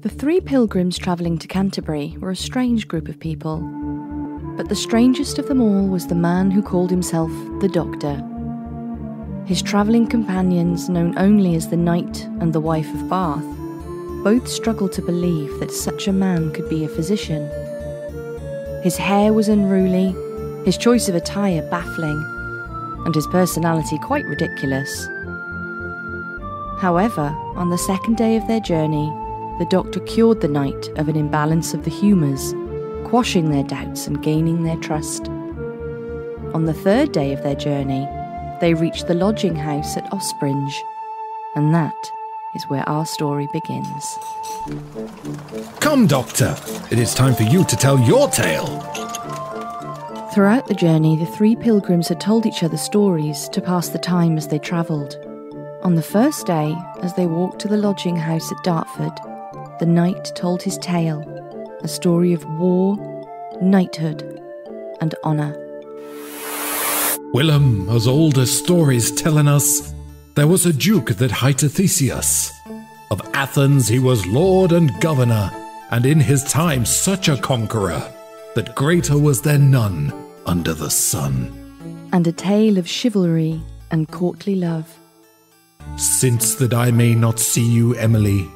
The three pilgrims travelling to Canterbury were a strange group of people. But the strangest of them all was the man who called himself the Doctor. His travelling companions, known only as the Knight and the Wife of Bath, both struggled to believe that such a man could be a physician. His hair was unruly, his choice of attire baffling, and his personality quite ridiculous. However, on the second day of their journey, the Doctor cured the Knight of an imbalance of the humours, quashing their doubts and gaining their trust. On the third day of their journey, they reached the lodging house at Ospringe, and that is where our story begins. Come, Doctor, it is time for you to tell your tale. Throughout the journey, the three pilgrims had told each other stories to pass the time as they travelled. On the first day, as they walked to the lodging house at Dartford, the Knight told his tale, a story of war, knighthood, and honour. Willem, as old as stories telling us, there was a duke that hight Theseus. Of Athens he was lord and governor, and in his time such a conqueror, that greater was there none under the sun. And a tale of chivalry and courtly love. Since that I may not see you, Emily,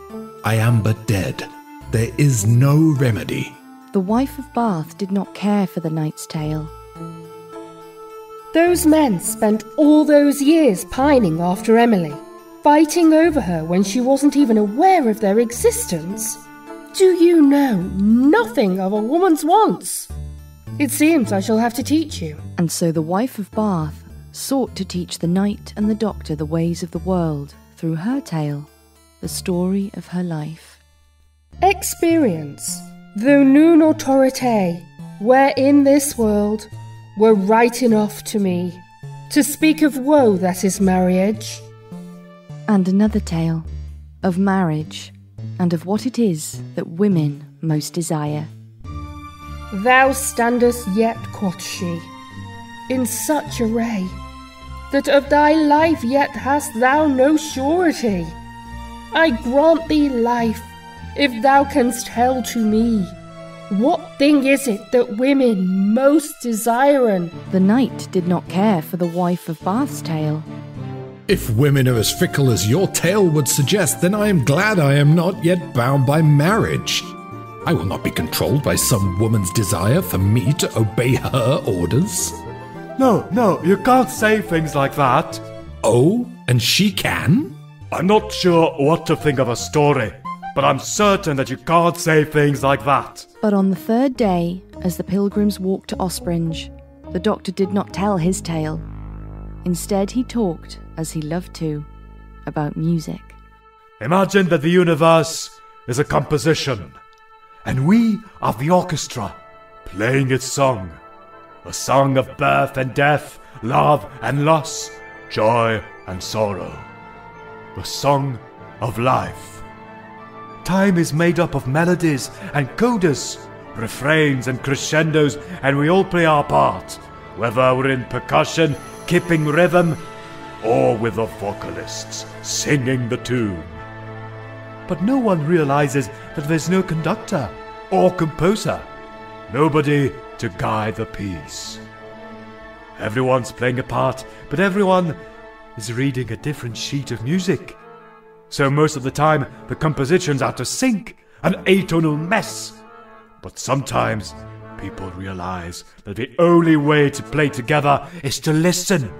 I am but dead. There is no remedy. The Wife of Bath did not care for the Knight's tale. Those men spent all those years pining after Emily, fighting over her when she wasn't even aware of their existence. Do you know nothing of a woman's wants? It seems I shall have to teach you. And so the Wife of Bath sought to teach the Knight and the Doctor the ways of the world through her tale, the story of her life. Experience, though nun autorité, where in this world were right enough to me, to speak of woe that is marriage. And another tale, of marriage, and of what it is that women most desire. Thou standest yet, quoth she, in such array, that of thy life yet hast thou no surety. I grant thee life, if thou canst tell to me, what thing is it that women most desiren? The Knight did not care for the Wife of Bath's tale. If women are as fickle as your tale would suggest, then I am glad I am not yet bound by marriage. I will not be controlled by some woman's desire for me to obey her orders. No, you can't say things like that. Oh, and she can? I'm not sure what to think of a story, but I'm certain that you can't say things like that. But on the third day, as the pilgrims walked to Ospringe, the Doctor did not tell his tale. Instead, he talked, as he loved to, about music. Imagine that the universe is a composition, and we are the orchestra, playing its song. A song of birth and death, love and loss, joy and sorrow. The song of life. Time is made up of melodies and codas, refrains and crescendos, and we all play our part, whether we're in percussion, keeping rhythm, or with the vocalists singing the tune. But no one realizes that there's no conductor or composer, nobody to guide the piece. Everyone's playing a part, but everyone is reading a different sheet of music. So most of the time, the composition's out of sync, an atonal mess. But sometimes, people realize that the only way to play together is to listen.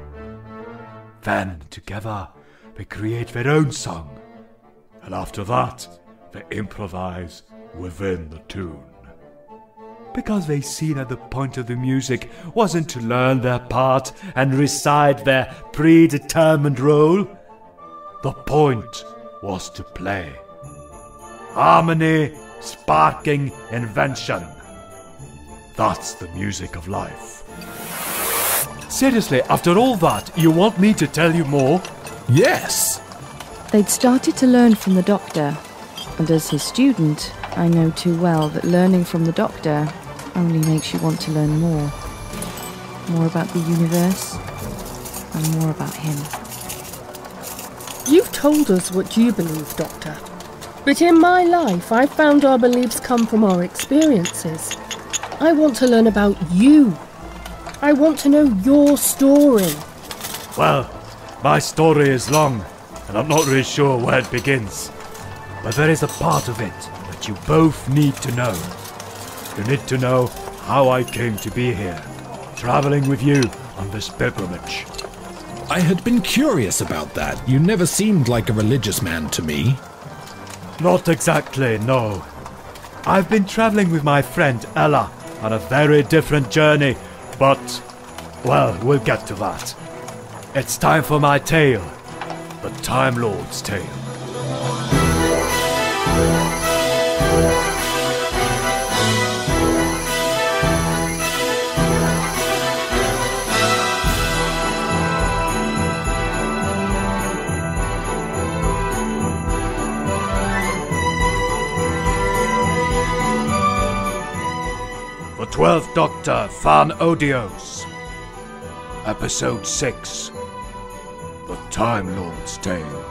Then, together, they create their own song. And after that, they improvise within the tune. Because they see that the point of the music wasn't to learn their part and recite their predetermined role. The point was to play. Harmony, sparking invention. That's the music of life. Seriously, after all that, you want me to tell you more? Yes. They'd started to learn from the Doctor, and as his student, I know too well that learning from the Doctor only makes you want to learn more. More about the universe, and more about him. You've told us what you believe, Doctor. But in my life, I've found our beliefs come from our experiences. I want to learn about you. I want to know your story. Well, my story is long, and I'm not really sure where it begins. But there is a part of it that you both need to know. You need to know how I came to be here, traveling with you on this pilgrimage. I had been curious about that. You never seemed like a religious man to me. Not exactly, no. I've been traveling with my friend Ella on a very different journey, but, well, we'll get to that. It's time for my tale, the Time Lord's tale. The 12th Doctor Fan Audios, Episode 6, The Time Lord's Tale.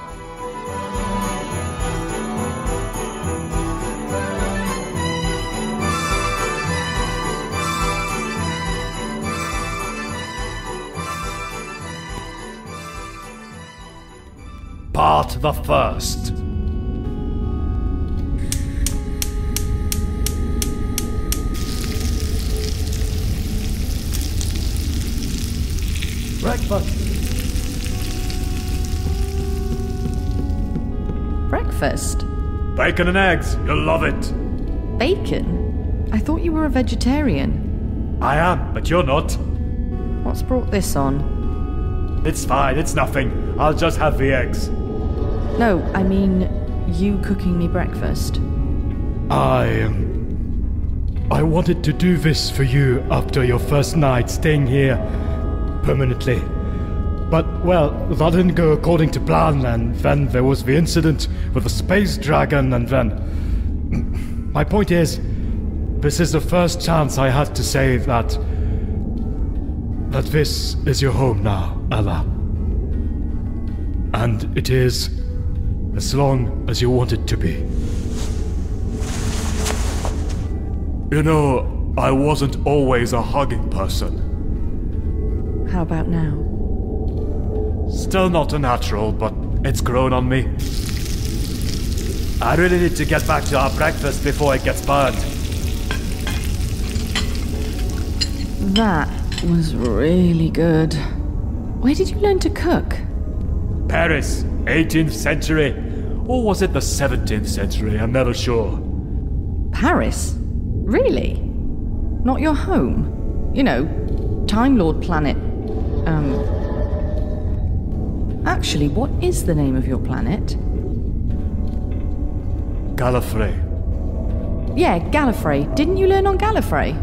Part the First. Breakfast? Bacon and eggs, you'll love it. Bacon? I thought you were a vegetarian. I am, but you're not. What's brought this on? It's fine, it's nothing. I'll just have the eggs. No, I mean, you cooking me breakfast. I wanted to do this for you after your first night staying here permanently. But, well, that didn't go according to plan, and then there was the incident with the space dragon, and then... My point is, this is the first chance I had to say that this is your home now, Ella. And it is as long as you want it to be. You know, I wasn't always a hugging person. How about now? Still not a natural, but it's grown on me. I really need to get back to our breakfast before it gets burned. That was really good. Where did you learn to cook? Paris, 18th century. Or was it the 17th century? I'm never sure. Paris? Really? Not your home? You know, Time Lord planet. Actually, what is the name of your planet? Gallifrey. Yeah, Gallifrey. Didn't you learn on Gallifrey?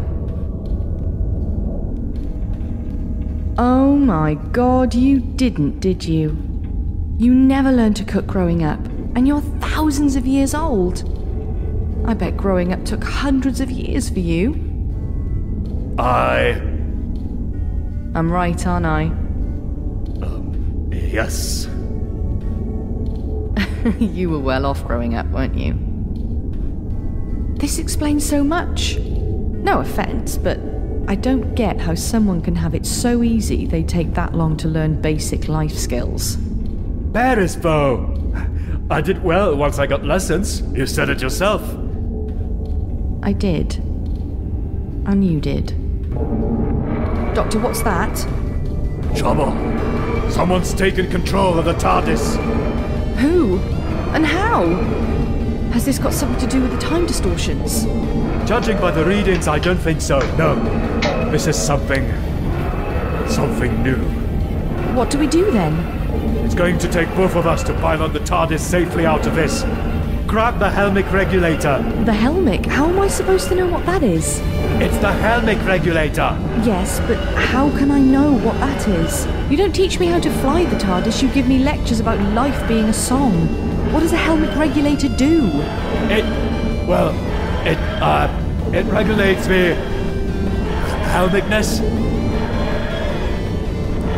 Oh my god, you didn't, did you? You never learned to cook growing up, and you're thousands of years old. I bet growing up took hundreds of years for you. I'm right, aren't I? Yes. You were well off growing up, weren't you? This explains so much. No offense, but I don't get how someone can have it so easy they take that long to learn basic life skills. Paris, though. I did well once I got lessons. You said it yourself. I did. And you did. Doctor, what's that? Trouble. Someone's taken control of the TARDIS. Who? And how? Has this got something to do with the time distortions? Judging by the readings, I don't think so. No. This is something new. What do we do then? It's going to take both of us to pilot the TARDIS safely out of this. Grab the Helmic regulator. The Helmic? How am I supposed to know what that is? It's the Helmic regulator. Yes, but how can I know what that is? You don't teach me how to fly the TARDIS, you give me lectures about life being a song. What does a Helmic regulator do? It regulates the Helmicness.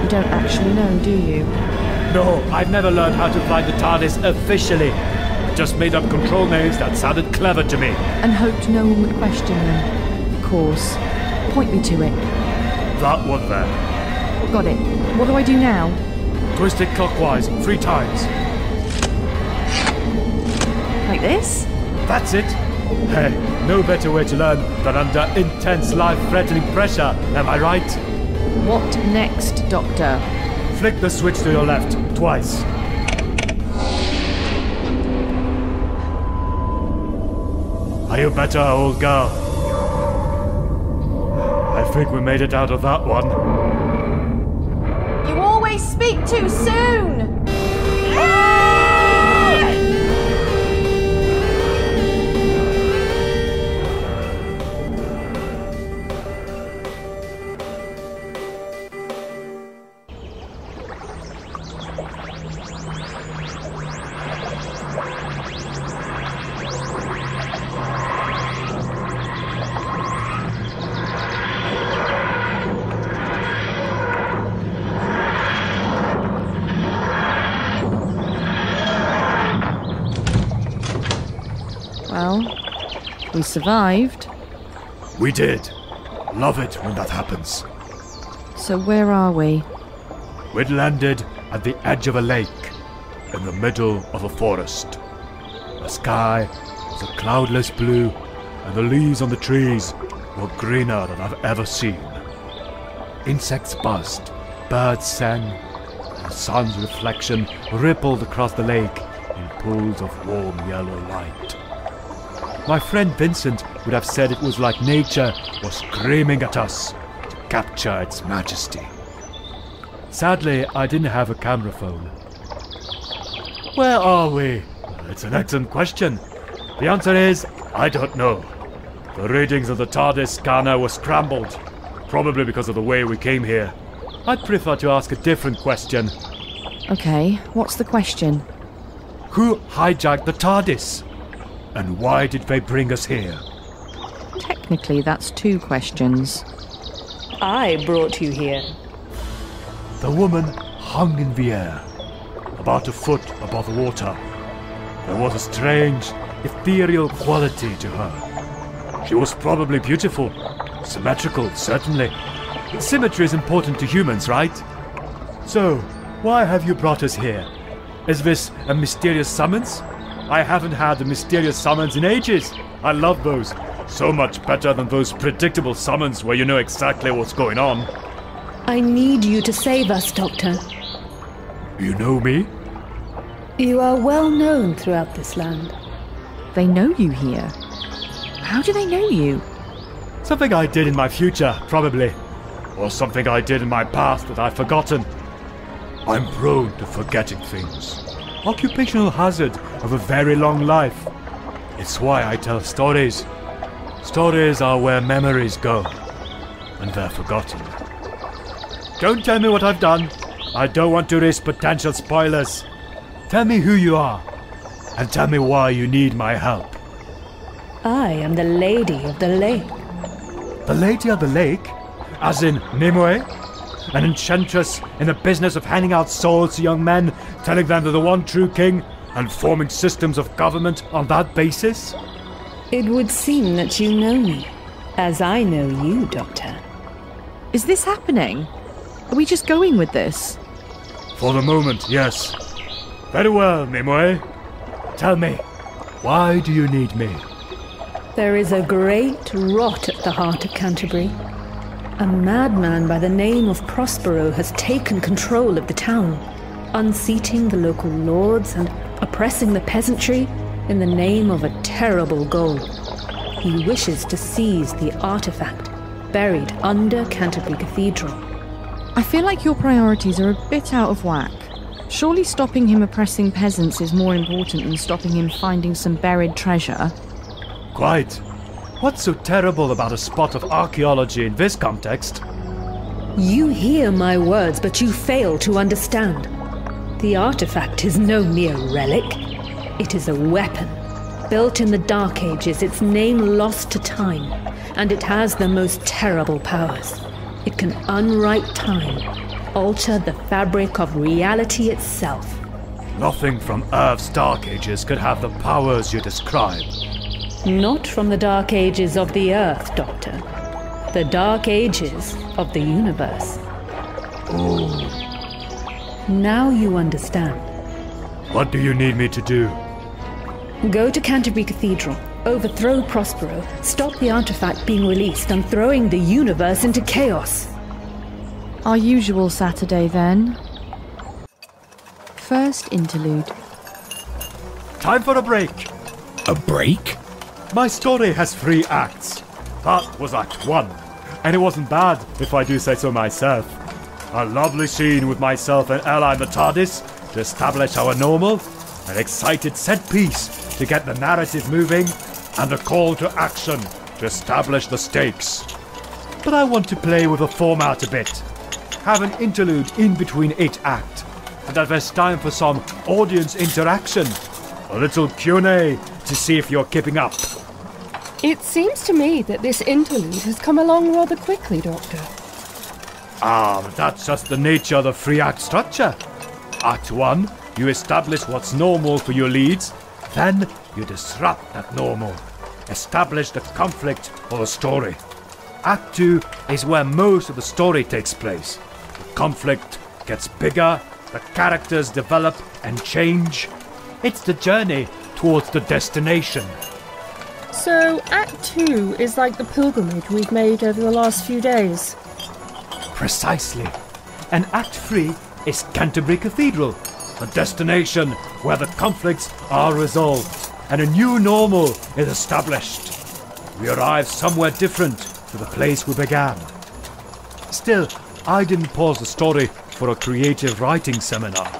You don't actually know, do you? No, I've never learned how to fly the TARDIS officially. just made up control names that sounded clever to me. And hoped no one would question them. Of course. Point me to it. That one there. Got it. What do I do now? Twist it clockwise 3 times. Like this? That's it. Hey, no better way to learn than under intense life-threatening pressure, am I right? What next, Doctor? Flick the switch to your left, twice. Are you better, old girl? I think we made it out of that one. You always speak too soon! Well, we survived. We did. Love it when that happens. So where are we? We'd landed at the edge of a lake, in the middle of a forest. The sky was a cloudless blue, and the leaves on the trees were greener than I've ever seen. Insects buzzed, birds sang, and the sun's reflection rippled across the lake in pools of warm yellow light. My friend Vincent would have said it was like nature was screaming at us to capture its majesty. Sadly, I didn't have a camera phone. Where are we? It's an excellent question. The answer is, I don't know. The readings of the TARDIS scanner were scrambled, probably because of the way we came here. I'd prefer to ask a different question. Okay, what's the question? Who hijacked the TARDIS? And why did they bring us here? Technically, that's 2 questions. I brought you here. The woman hung in the air, about a foot above the water. There was a strange, ethereal quality to her. She was probably beautiful, symmetrical, certainly. Symmetry is important to humans, right? So, why have you brought us here? Is this a mysterious summons? I haven't had a mysterious summons in ages. I love those. So much better than those predictable summons where you know exactly what's going on. I need you to save us, Doctor. You know me? You are well known throughout this land. They know you here. How do they know you? Something I did in my future, probably. Or something I did in my past that I've forgotten. I'm prone to forgetting things. Occupational hazard of a very long life. It's why I tell stories. Stories are where memories go, and they're forgotten. Don't tell me what I've done. I don't want to risk potential spoilers. Tell me who you are, and tell me why you need my help. I am the Lady of the Lake. The Lady of the Lake? As in Nimue? An enchantress in the business of handing out souls to young men, telling them they're the one true king, and forming systems of government on that basis? It would seem that you know me, as I know you, Doctor. Is this happening? Are we just going with this? For the moment, yes. Very well, Nimue. Tell me, why do you need me? There is a great rot at the heart of Canterbury. A madman by the name of Prospero has taken control of the town, unseating the local lords and oppressing the peasantry in the name of a terrible goal. He wishes to seize the artifact buried under Canterbury Cathedral. I feel like your priorities are a bit out of whack. Surely stopping him oppressing peasants is more important than stopping him finding some buried treasure. Quite. What's so terrible about a spot of archaeology in this context? You hear my words, but you fail to understand. The artifact is no mere relic. It is a weapon. Built in the Dark Ages, its name lost to time, and it has the most terrible powers. It can unwrite time, alter the fabric of reality itself. Nothing from Earth's Dark Ages could have the powers you describe. Not from the Dark Ages of the Earth, Doctor. The Dark Ages of the universe. Oh. Now you understand. What do you need me to do? Go to Canterbury Cathedral, overthrow Prospero, stop the artifact being released and throwing the universe into chaos. Our usual Saturday, then. First interlude. Time for a break. A break? My story has 3 acts. That was Act 1, and it wasn't bad, if I do say so myself. A lovely scene with myself and Ella in the TARDIS to establish our normal, an excited set piece to get the narrative moving, and a call to action to establish the stakes. But I want to play with the format a bit. Have an interlude in between each act, and that there's time for some audience interaction. A little Q&A to see if you're keeping up. It seems to me that this interlude has come along rather quickly, Doctor. But that's just the nature of the 3-act structure. Act 1, you establish what's normal for your leads, then you disrupt that normal. Establish the conflict or the story. Act 2 is where most of the story takes place. The conflict gets bigger, the characters develop and change. It's the journey towards the destination. So, Act 2 is like the pilgrimage we've made over the last few days. Precisely. And Act 3 is Canterbury Cathedral, the destination where the conflicts are resolved and a new normal is established. We arrive somewhere different to the place we began. Still, I didn't pause the story for a creative writing seminar.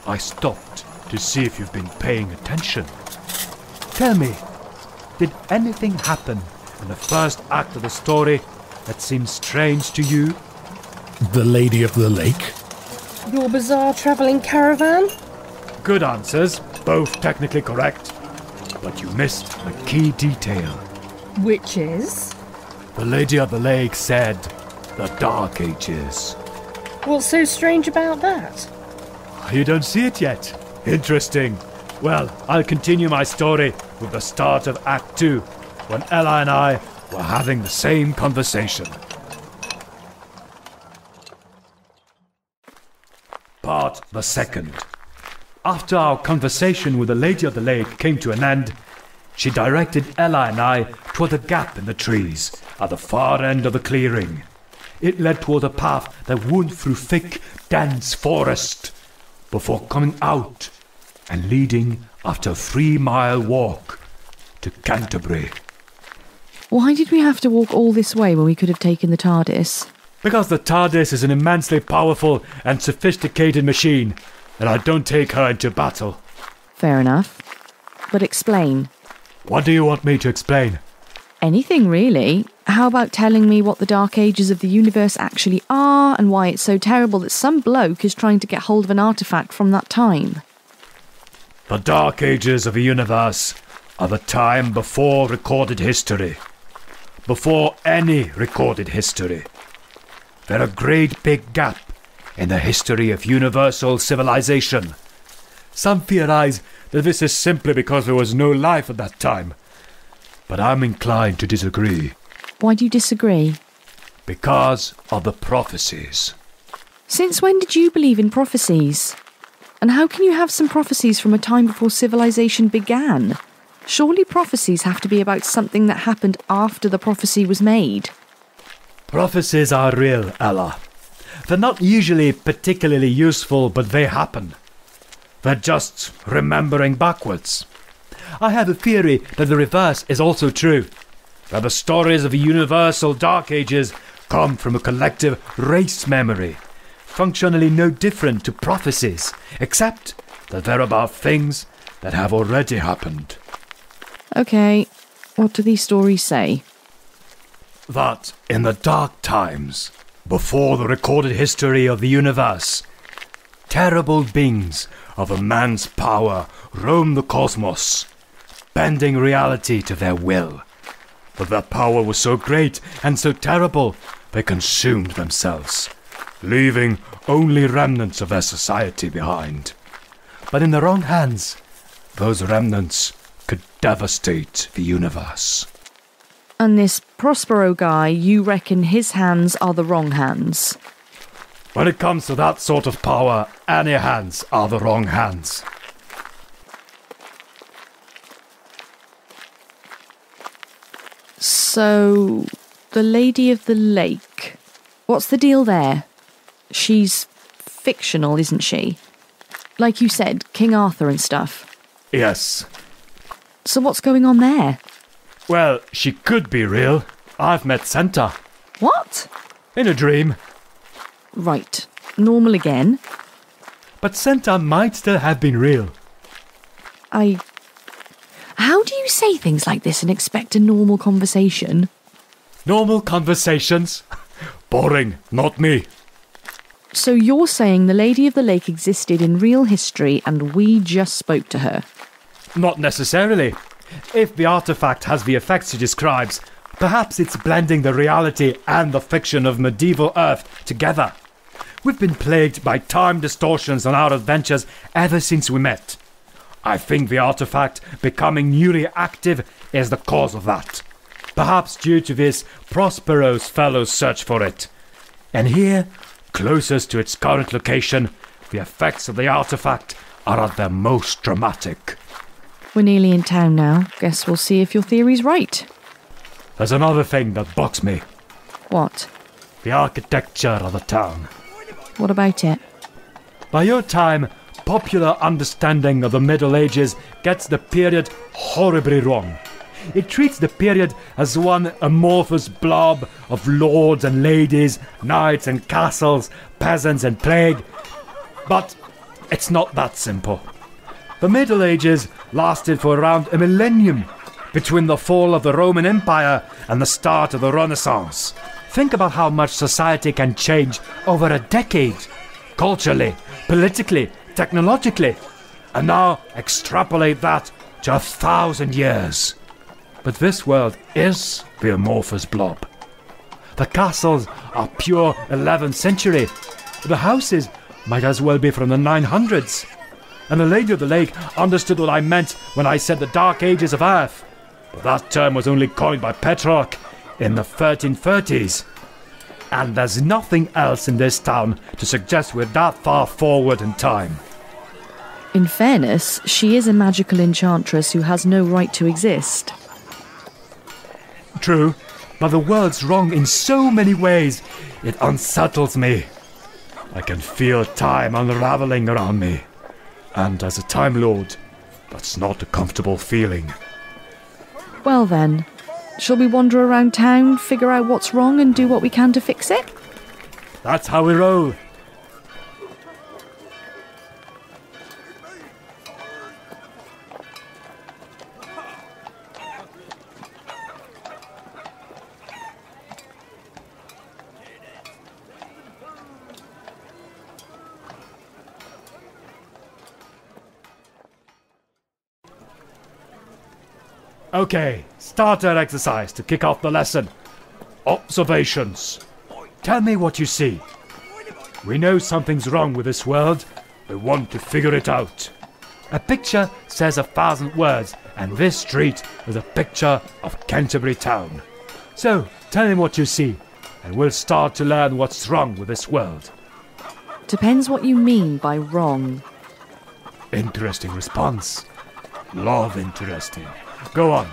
I stopped to see if you've been paying attention. Tell me, did anything happen in the first act of the story that seemed strange to you? The Lady of the Lake? Your bizarre travelling caravan? Good answers, both technically correct. But you missed a key detail. Which is? The Lady of the Lake said, the Dark Ages. What's so strange about that? You don't see it yet? Interesting. Well, I'll continue my story with the start of Act 2, when Ella and I were having the same conversation. Part the second. After our conversation with the Lady of the Lake came to an end, she directed Ella and I toward a gap in the trees at the far end of the clearing. It led toward a path that wound through thick, dense forest, before coming out and leading after a 3-mile walk to Canterbury. Why did we have to walk all this way when we could have taken the TARDIS? Because the TARDIS is an immensely powerful and sophisticated machine, and I don't take her into battle. Fair enough. But explain. What do you want me to explain? Anything, really. How about telling me what the Dark Ages of the universe actually are and why it's so terrible that some bloke is trying to get hold of an artifact from that time? The Dark Ages of the universe are the time before recorded history. Before any recorded history. They're a great big gap in the history of universal civilization. Some theorize that this is simply because there was no life at that time. But I'm inclined to disagree. Why do you disagree? Because of the prophecies. Since when did you believe in prophecies? And how can you have some prophecies from a time before civilization began? Surely prophecies have to be about something that happened after the prophecy was made. Prophecies are real, Ella. They're not usually particularly useful, but they happen. They're just remembering backwards. I have a theory that the reverse is also true. That the stories of the universal Dark Ages come from a collective race memory, functionally no different to prophecies, except that they're about things that have already happened. Okay, what do these stories say? That in the dark times, before the recorded history of the universe, terrible beings of a man's power roamed the cosmos, bending reality to their will. But their power was so great and so terrible, they consumed themselves, leaving only remnants of their society behind. but in the wrong hands, those remnants could devastate the universe. And this Prospero guy, you reckon his hands are the wrong hands? When it comes to that sort of power, any hands are the wrong hands. So, the Lady of the Lake, what's the deal there? She's fictional, isn't she? Like you said, King Arthur and stuff. Yes. So what's going on there? Well, she could be real. I've met Senta. What? In a dream. Right. Normal again. But Senta might still have been real. How do you say things like this and expect a normal conversation? Normal conversations? Boring, not me. So you're saying the Lady of the Lake existed in real history and we just spoke to her? Not necessarily. If the artifact has the effects she describes, perhaps it's blending the reality and the fiction of medieval Earth together. We've been plagued by time distortions on our adventures ever since we met. I think the artifact becoming newly active is the cause of that. Perhaps due to this Prospero's fellows' search for it. And here, closest to its current location, the effects of the artifact are at their most dramatic. We're nearly in town now. Guess we'll see if your theory's right. There's another thing that bugs me. What? The architecture of the town. What about it? By your time, popular understanding of the Middle Ages gets the period horribly wrong. It treats the period as one amorphous blob of lords and ladies, knights and castles, peasants and plague. But it's not that simple. The Middle Ages lasted for around a millennium, between the fall of the Roman Empire and the start of the Renaissance. Think about how much society can change over a decade, culturally, politically, technologically, and now extrapolate that to 1,000 years. But this world is the amorphous blob. The castles are pure 11th century. The houses might as well be from the 900s. And the Lady of the Lake understood what I meant when I said the Dark Ages of Earth. But that term was only coined by Petrarch in the 1330s. And there's nothing else in this town to suggest we're that far forward in time. In fairness, she is a magical enchantress who has no right to exist. True, but the world's wrong in so many ways, it unsettles me. I can feel time unraveling around me. And as a Time Lord, that's not a comfortable feeling. Well then, shall we wander around town, figure out what's wrong and do what we can to fix it? That's how we roll. Okay, starter exercise to kick off the lesson. Observations. Tell me what you see. We know something's wrong with this world. We want to figure it out. A picture says 1,000 words, and this street is a picture of Canterbury town. So, tell me what you see, and we'll start to learn what's wrong with this world. Depends what you mean by wrong. Interesting response. Love interesting. Go on.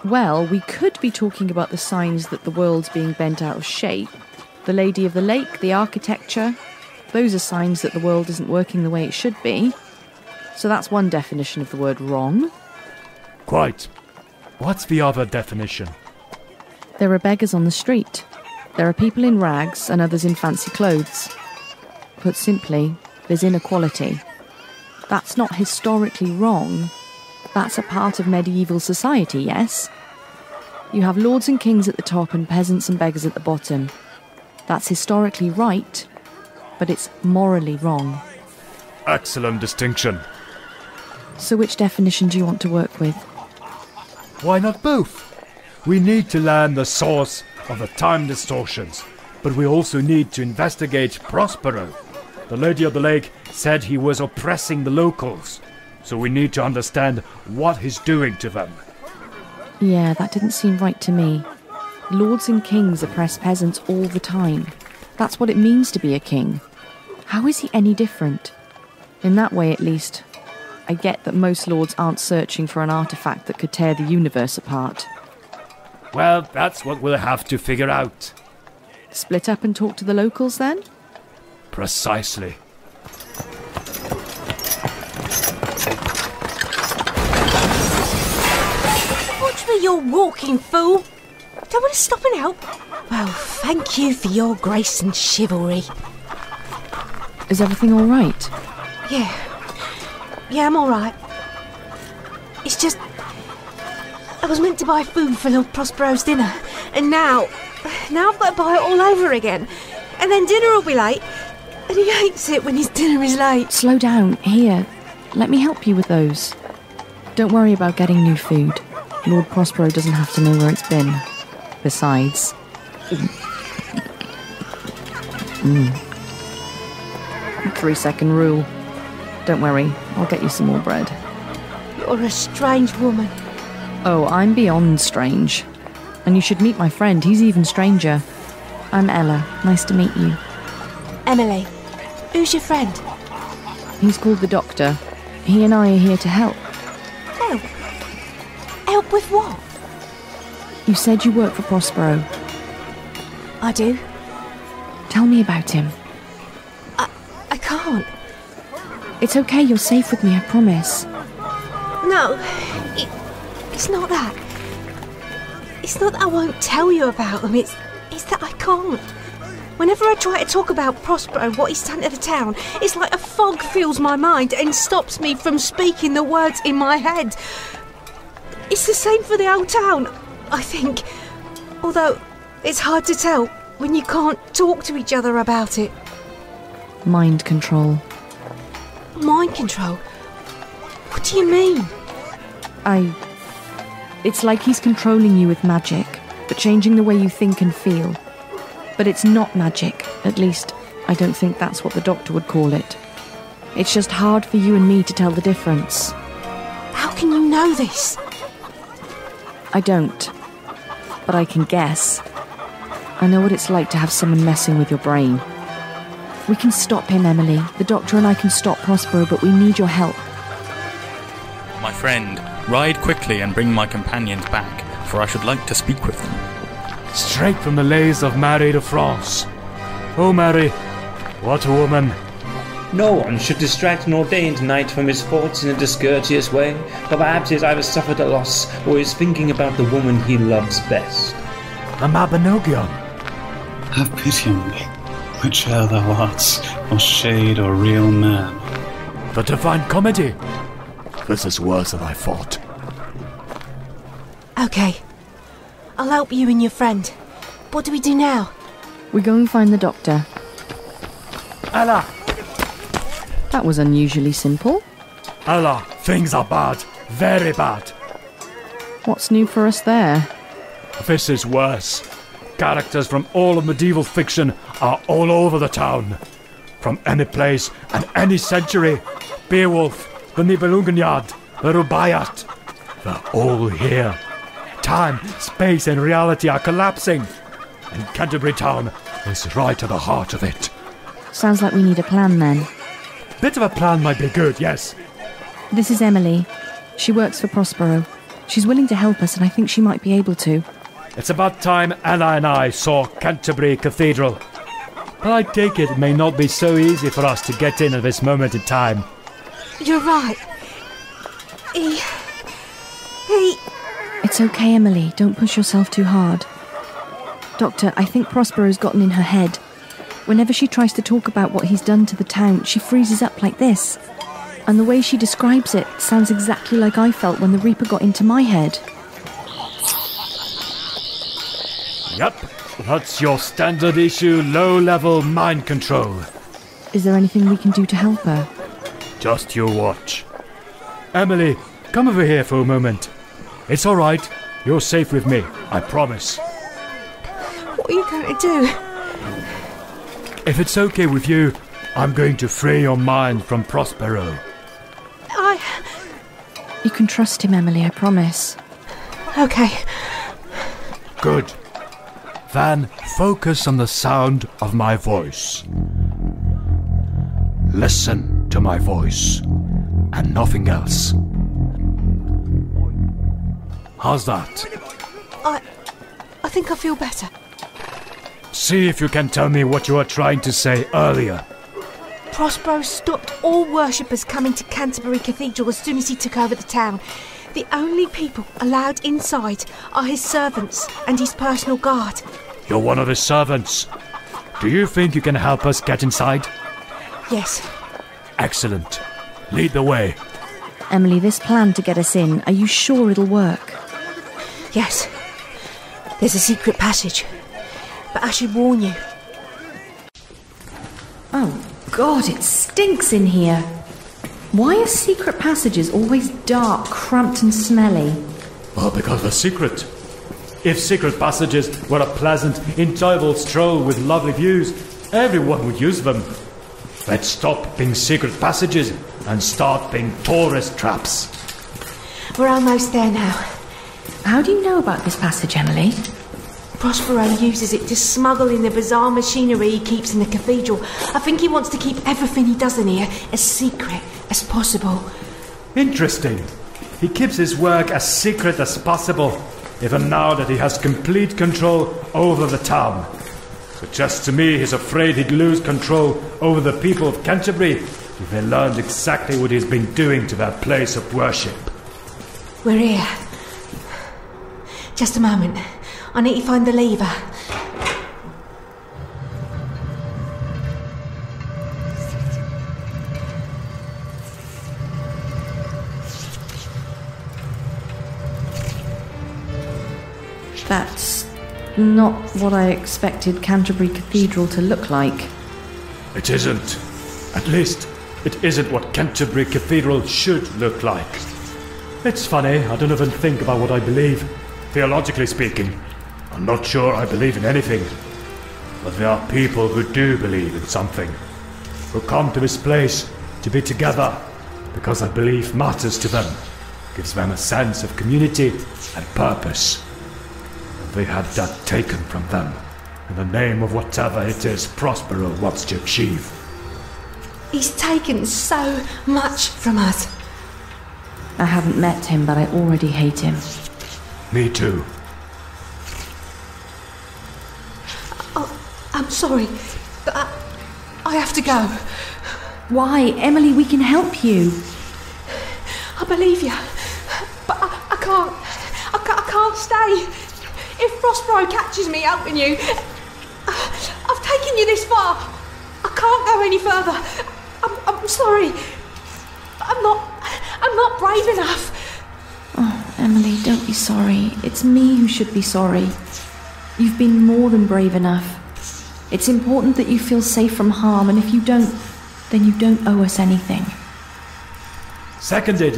Well, we could be talking about the signs that the world's being bent out of shape. The Lady of the Lake, the architecture. Those are signs that the world isn't working the way it should be. So that's one definition of the word wrong. Quite. What's the other definition? There are beggars on the street. There are people in rags and others in fancy clothes. Put simply, there's inequality. That's not historically wrong. That's a part of medieval society, yes? You have lords and kings at the top and peasants and beggars at the bottom. That's historically right, but it's morally wrong. Excellent distinction. So which definition do you want to work with? Why not both? We need to learn the source of the time distortions, but we also need to investigate Prospero. The Lady of the Lake said he was oppressing the locals, so we need to understand what he's doing to them. Yeah, that didn't seem right to me. Lords and kings oppress peasants all the time. That's what it means to be a king. How is he any different? In that way, at least, I get that most lords aren't searching for an artifact that could tear the universe apart. Well, that's what we'll have to figure out. Split up and talk to the locals, then? Precisely. Watch where you're walking, fool! Don't want to stop and help? Well, thank you for your grace and chivalry. Is everything all right? Yeah, I'm all right. It's just I was meant to buy food for Lord Prospero's dinner, and now I've got to buy it all over again. And then dinner will be late, and he hates it when his dinner is late. Slow down. Here, let me help you with those. Don't worry about getting new food. Lord Prospero doesn't have to know where it's been. Besides... 3-second rule. Don't worry, I'll get you some more bread. You're a strange woman. Oh, I'm beyond strange. And you should meet my friend, he's even stranger. I'm Ella, nice to meet you. Emily, who's your friend? He's called the Doctor. He and I are here to help. Help? Help with what? You said you work for Prospero. I do. Tell me about him. I can't. It's okay, you're safe with me, I promise. No, it's not that. It's not that I won't tell you about him, it's that I can't. Whenever I try to talk about Prospero, what he's done to the town, it's like a fog fills my mind and stops me from speaking the words in my head. It's the same for the whole town, I think. Although, it's hard to tell when you can't talk to each other about it. Mind control. Mind control? What do you mean? It's like he's controlling you with magic, but changing the way you think and feel. But it's not magic. At least, I don't think that's what the Doctor would call it. It's just hard for you and me to tell the difference. How can you know this? I don't. But I can guess. I know what it's like to have someone messing with your brain. We can stop him, Emily. The Doctor and I can stop Prospero, but we need your help. My friend, ride quickly and bring my companions back, for I should like to speak with them. Straight from the lays of Mary de France. Oh, Mary, what a woman. No one should distract an ordained knight from his faults in a discourteous way, for perhaps he has either suffered a loss or is thinking about the woman he loves best. A Mabinogion. Have pity on me, whiche'er thou art, or shade or real man. The Divine Comedy. This is worse than I thought. Okay. I'll help you and your friend. What do we do now? We go and find the Doctor. Ella! That was unusually simple. Ella, things are bad. Very bad. What's new for us there? This is worse. Characters from all of medieval fiction are all over the town. From any place and any century. Beowulf, the Nibelunganyad, the Rubaiyat. They're all here. Time, space and reality are collapsing. And Canterbury Town is right at the heart of it. Sounds like we need a plan then. Bit of a plan might be good, yes. This is Emily. She works for Prospero. She's willing to help us and I think she might be able to. It's about time Ella and I saw Canterbury Cathedral. But I take it may not be so easy for us to get in at this moment in time. You're right. He... It's okay, Emily. Don't push yourself too hard. Doctor, I think Prospero's gotten in her head. Whenever she tries to talk about what he's done to the town, she freezes up like this. And the way she describes it sounds exactly like I felt when the Reaper got into my head. Yep, that's your standard issue low-level mind control. Is there anything we can do to help her? Just you watch. Emily, come over here for a moment. It's all right. You're safe with me, I promise. What are you going to do? If it's okay with you, I'm going to free your mind from Prospero. You can trust him, Emily, I promise. Okay. Good. Then focus on the sound of my voice. Listen to my voice, and nothing else. How's that? I think I feel better. See if you can tell me what you were trying to say earlier. Prospero stopped all worshippers coming to Canterbury Cathedral as soon as he took over the town. The only people allowed inside are his servants and his personal guard. You're one of his servants. Do you think you can help us get inside? Yes. Excellent. Lead the way. Emily, this plan to get us in, are you sure it'll work? Yes. There's a secret passage. But I should warn you. Oh, God, it stinks in here. Why are secret passages always dark, cramped and smelly? Well, because they're secret. If secret passages were a pleasant, enjoyable stroll with lovely views, everyone would use them. Let's stop being secret passages and start being tourist traps. We're almost there now. How do you know about this passage, Emily? Prospero uses it to smuggle in the bizarre machinery he keeps in the cathedral. I think he wants to keep everything he does in here as secret as possible. Interesting. He keeps his work as secret as possible, even now that he has complete control over the town. Suggests to me he's afraid he'd lose control over the people of Canterbury if they learned exactly what he's been doing to their place of worship. We're here. Just a moment. I need to find the lever. That's not what I expected Canterbury Cathedral to look like. It isn't. At least, it isn't what Canterbury Cathedral should look like. It's funny, I don't even think about what I believe. Theologically speaking, I'm not sure I believe in anything. But there are people who do believe in something. Who come to this place to be together because their belief matters to them. Gives them a sense of community and purpose. And they had that taken from them in the name of whatever it is Prospero wants to achieve. He's taken so much from us. I haven't met him, but I already hate him. Me too. I'm sorry, but I have to go. Why? Emily, we can help you. I believe you, but I can't stay. If Prospero catches me helping you, I've taken you this far. I can't go any further. I'm sorry. I'm not brave enough. Oh, Emily, don't be sorry. It's me who should be sorry. You've been more than brave enough. It's important that you feel safe from harm, and if you don't, then you don't owe us anything. Seconded.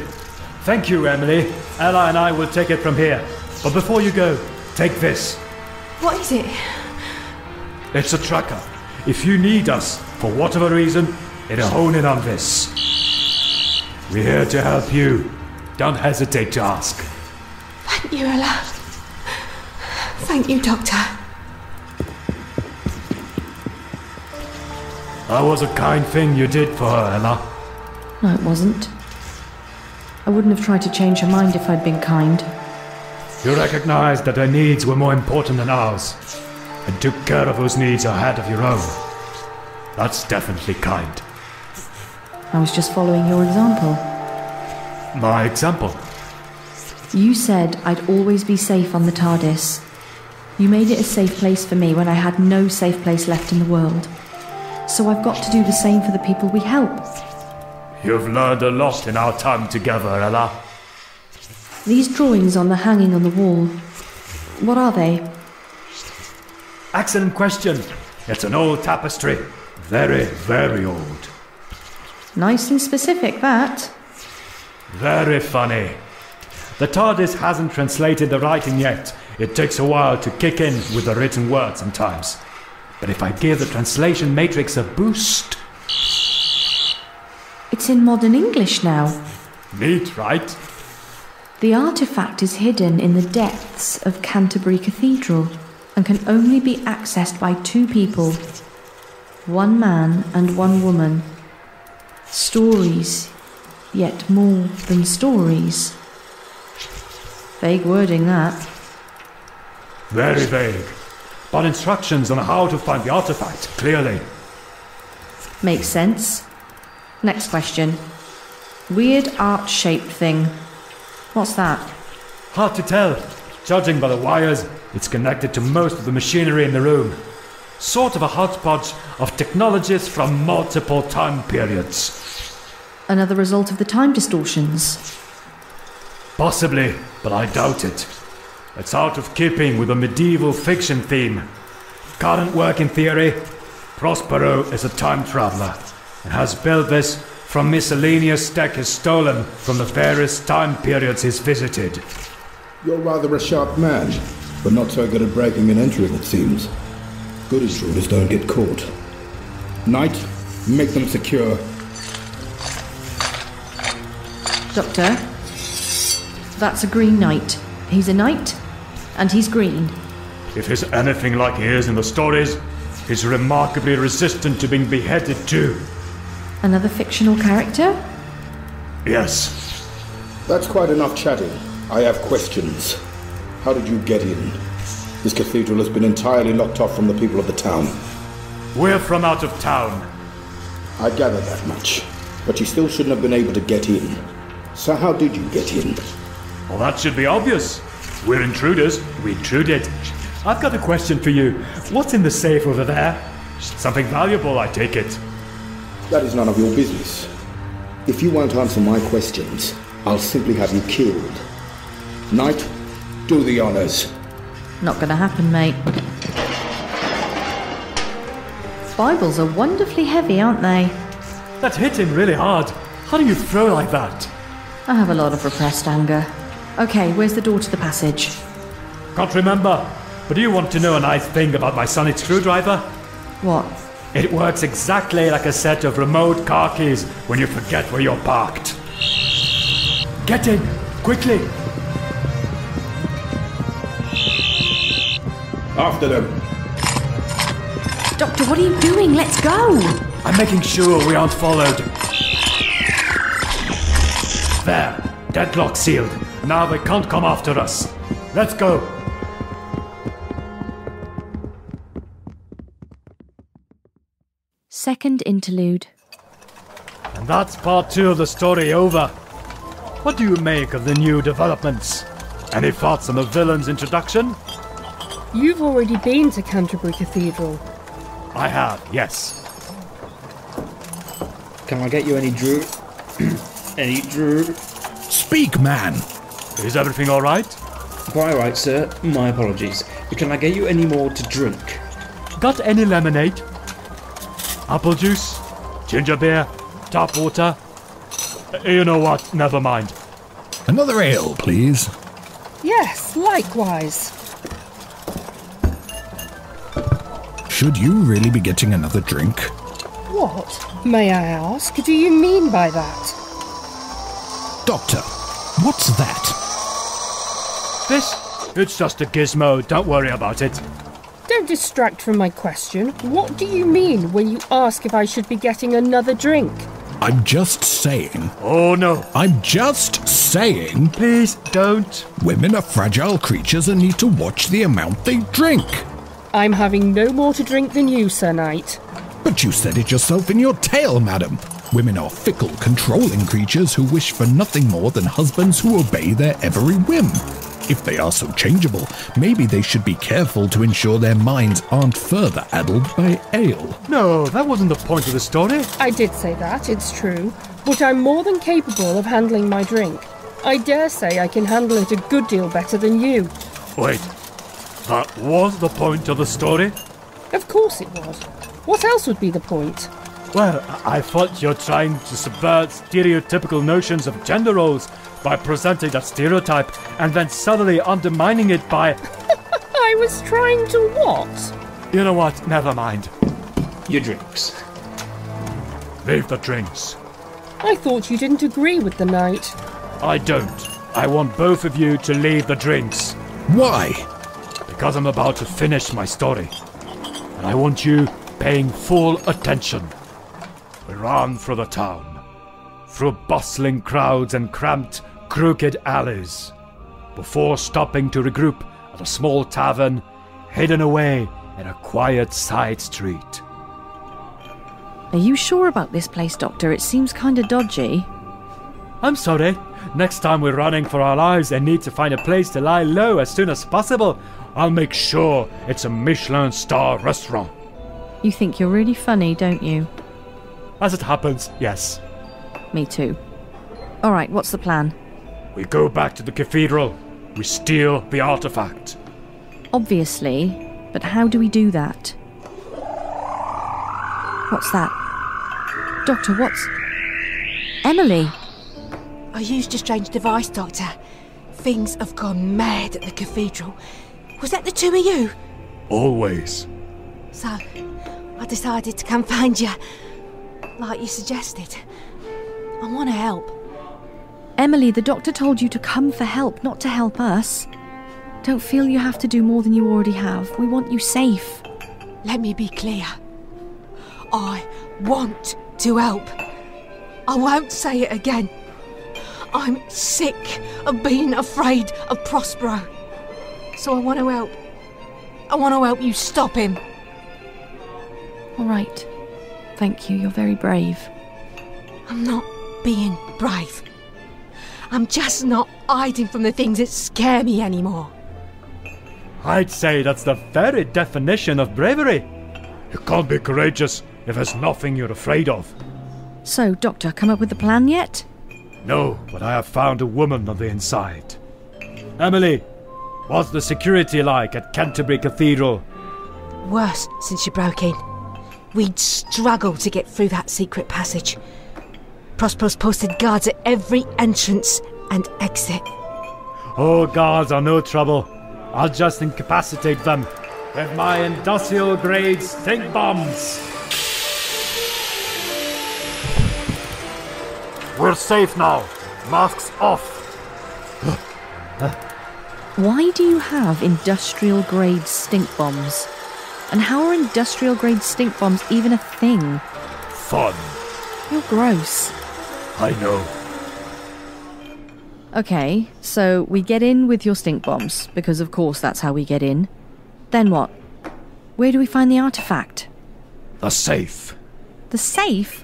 Thank you, Emily. Ella and I will take it from here. But before you go, take this. What is it? It's a tracker. If you need us, for whatever reason, it'll hone in on this. We're here to help you. Don't hesitate to ask. Thank you, Ella. Thank you, Doctor. That was a kind thing you did for her, Ella. No, it wasn't. I wouldn't have tried to change her mind if I'd been kind. You recognized that her needs were more important than ours, and took care of those needs ahead of your own. That's definitely kind. I was just following your example. My example? You said I'd always be safe on the TARDIS. You made it a safe place for me when I had no safe place left in the world. So I've got to do the same for the people we help. You've learned a lot in our time together, Ella. These drawings on the hanging on the wall, what are they? Excellent question. It's an old tapestry. Very, very old. Nice and specific, that. Very funny. The TARDIS hasn't translated the writing yet. It takes a while to kick in with the written word sometimes. But if I give the translation matrix a boost, It's in modern English now. Neat, right? The artifact is hidden in the depths of Canterbury Cathedral and can only be accessed by 2 people. 1 man and 1 woman. Stories, yet more than stories. Vague wording, that. Very vague. But instructions on how to find the artifact, clearly. Makes sense. Next question. Weird art-shaped thing. What's that? Hard to tell. Judging by the wires, it's connected to most of the machinery in the room. Sort of a hodgepodge of technologies from multiple time periods. Another result of the time distortions. Possibly, but I doubt it. It's out of keeping with a medieval fiction theme. Current working theory, Prospero is a time traveller and has built this from miscellaneous tech he's stolen from the various time periods he's visited. You're rather a sharp man, but not so good at breaking and entering, it seems. Good intruders don't get caught. Knight, make them secure. Doctor, that's a green knight. He's a knight, and he's green. If he's anything like he is in the stories, he's remarkably resistant to being beheaded too. Another fictional character? Yes. That's quite enough chatting. I have questions. How did you get in? This cathedral has been entirely locked off from the people of the town. We're from out of town. I gathered that much. But you still shouldn't have been able to get in. So how did you get in? Well, that should be obvious. We're intruders. We intruded. I've got a question for you. What's in the safe over there? Something valuable, I take it. That is none of your business. If you won't answer my questions, I'll simply have you killed. Knight, do the honors. Not gonna happen, mate. Bibles are wonderfully heavy, aren't they? That hit him really hard. How do you throw like that? I have a lot of repressed anger. Okay, where's the door to the passage? Can't remember. But do you want to know a nice thing about my sonic screwdriver? What? It works exactly like a set of remote car keys when you forget where you're parked. Get in, quickly! After them. Doctor, what are you doing? Let's go! I'm making sure we aren't followed. There, deadlock sealed. Now they can't come after us. Let's go! Second interlude. And that's part 2 of the story over. What do you make of the new developments? Any thoughts on the villain's introduction? You've already been to Canterbury Cathedral. I have, yes. Can I get you any drew? Any drew? Speak, man! Is everything all right? Quite right, sir. My apologies. Can I get you any more to drink? Got any lemonade? Apple juice? Ginger beer? Tap water? You know what? Never mind. Another ale, please. Yes, likewise. Should you really be getting another drink? What, may I ask, do you mean by that? Doctor, what's that? This? It's just a gizmo. Don't worry about it. Don't distract from my question. What do you mean when you ask if I should be getting another drink? I'm just saying. Oh, no. I'm just saying. Please don't. Women are fragile creatures and need to watch the amount they drink. I'm having no more to drink than you, Sir Knight. But you said it yourself in your tale, madam. Women are fickle, controlling creatures who wish for nothing more than husbands who obey their every whim. If they are so changeable, maybe they should be careful to ensure their minds aren't further addled by ale. No, that wasn't the point of the story. I did say that, it's true, but I'm more than capable of handling my drink. I dare say I can handle it a good deal better than you. Wait, that was the point of the story? Of course it was. What else would be the point? Well, I thought you're trying to subvert stereotypical notions of gender roles by presenting that stereotype and then subtly undermining it by... I was trying to what? You know what? Never mind. Your drinks. Leave the drinks. I thought you didn't agree with the knight. I don't. I want both of you to leave the drinks. Why? Because I'm about to finish my story. And I want you paying full attention. We ran through the town, through bustling crowds and cramped, crooked alleys, before stopping to regroup at a small tavern hidden away in a quiet side street. Are you sure about this place, Doctor? It seems kinda dodgy. I'm sorry. Next time we're running for our lives and need to find a place to lie low as soon as possible, I'll make sure it's a Michelin star restaurant. You think you're really funny, don't you? As it happens, yes. Me too. Alright, what's the plan? We go back to the cathedral. We steal the artifact. Obviously, but how do we do that? What's that? Doctor, what's... Emily! I used a strange device, Doctor. Things have gone mad at the cathedral. Was that the two of you? Always. So, I decided to come find you, like you suggested. I want to help. Emily, the doctor told you to come for help, not to help us. Don't feel you have to do more than you already have. We want you safe. Let me be clear. I want to help. I won't say it again. I'm sick of being afraid of Prospero. So I want to help. I want to help you stop him. All right. Thank you. You're very brave. I'm not being brave. I'm just not hiding from the things that scare me anymore. I'd say that's the very definition of bravery. You can't be courageous if there's nothing you're afraid of. So, Doctor, come up with a plan yet? No, but I have found a woman on the inside. Emily, what's the security like at Canterbury Cathedral? Worse since you broke in. We'd struggle to get through that secret passage. Prospero's posted guards at every entrance and exit. Oh, guards are no trouble. I'll just incapacitate them with my industrial-grade stink bombs. We're safe now. Masks off. Why do you have industrial-grade stink bombs? And how are industrial-grade stink bombs even a thing? Fun. You're gross. I know. Okay, so we get in with your stink bombs, because of course that's how we get in. Then what? Where do we find the artifact? The safe. The safe?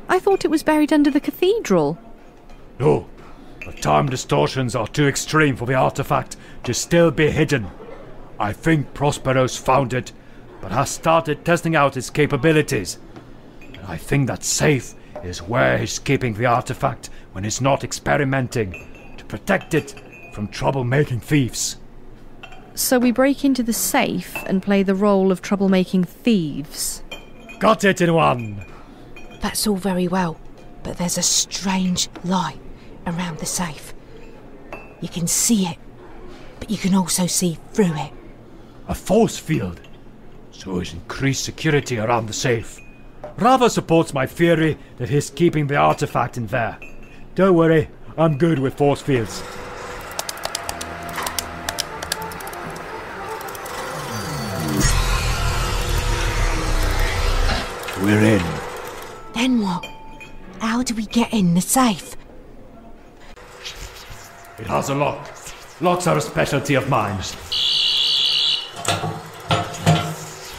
I thought it was buried under the cathedral. No, the time distortions are too extreme for the artifact to still be hidden. I think Prospero's found it, but has started testing out its capabilities. And I think that safe is where he's keeping the artifact when he's not experimenting, to protect it from troublemaking thieves. So we break into the safe and play the role of troublemaking thieves. Got it in one! That's all very well, but there's a strange light around the safe. You can see it, but you can also see through it. A force field, so it's increased security around the safe. Rather supports my theory that he's keeping the artifact in there. Don't worry, I'm good with force fields. We're in. Then what? How do we get in the safe? It has a lock. Locks are a specialty of mine.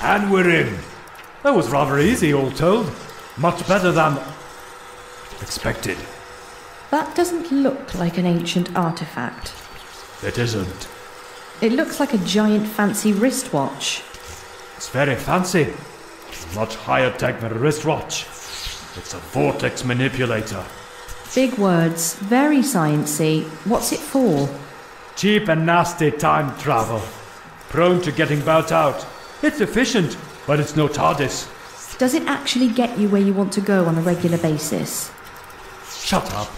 And we're in. That was rather easy, all told. Much better than expected. That doesn't look like an ancient artifact. It isn't. It looks like a giant fancy wristwatch. It's very fancy. Much higher tech than a wristwatch. It's a vortex manipulator. Big words, very sciencey. What's it for? Cheap and nasty time travel. Prone to getting burnt out. It's efficient, but it's no TARDIS. Does it actually get you where you want to go on a regular basis? Shut up.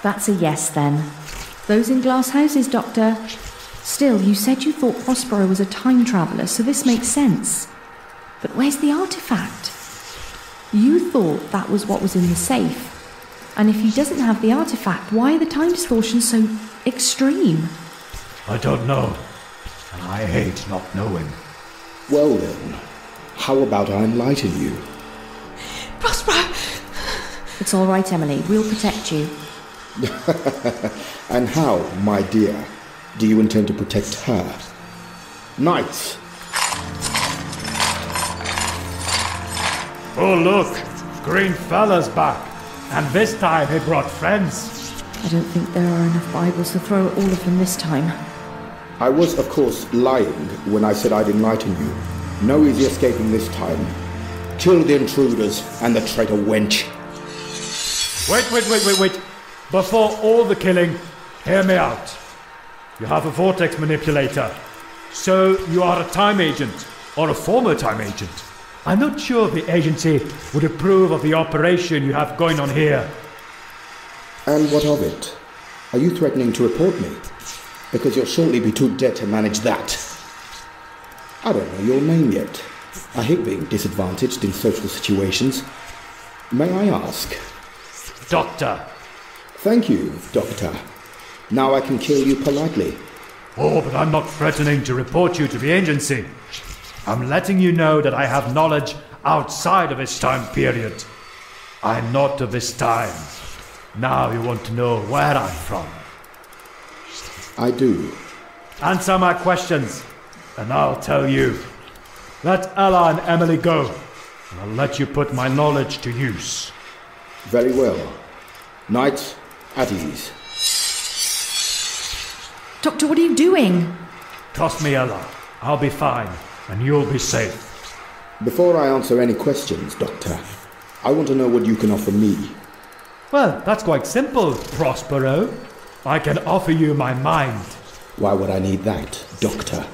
That's a yes, then. Those in glass houses, Doctor. Still, you said you thought Prospero was a time traveller, so this makes sense. But where's the artifact? You thought that was what was in the safe. And if he doesn't have the artifact, why are the time distortions so extreme? I don't know, and I hate not knowing. Well then, how about I enlighten you? Prospero! It's all right, Emily. We'll protect you. And how, my dear, do you intend to protect her? Knights! Oh look, Green Fella's back, and this time he brought friends. I don't think there are enough Bibles to throw at all of them this time. I was, of course, lying when I said I'd enlighten you. No easy escaping this time. Kill the intruders and the traitor wench. Wait. Before all the killing, hear me out. You have a vortex manipulator. So you are a time agent, or a former time agent. I'm not sure the agency would approve of the operation you have going on here. And what of it? Are you threatening to report me? Because you'll shortly be too dead to manage that. I don't know your name yet. I hate being disadvantaged in social situations. May I ask? Doctor. Thank you, Doctor. Now I can kill you politely. Oh, but I'm not threatening to report you to the agency. I'm letting you know that I have knowledge outside of this time period. I'm not of this time. Now you want to know where I'm from. I do. Answer my questions, and I'll tell you. Let Ella and Emily go, and I'll let you put my knowledge to use. Very well. Knights, at ease. Doctor, what are you doing? Trust me, Ella. I'll be fine, and you'll be safe. Before I answer any questions, Doctor, I want to know what you can offer me. Well, that's quite simple, Prospero. I can offer you my mind. Why would I need that, Doctor?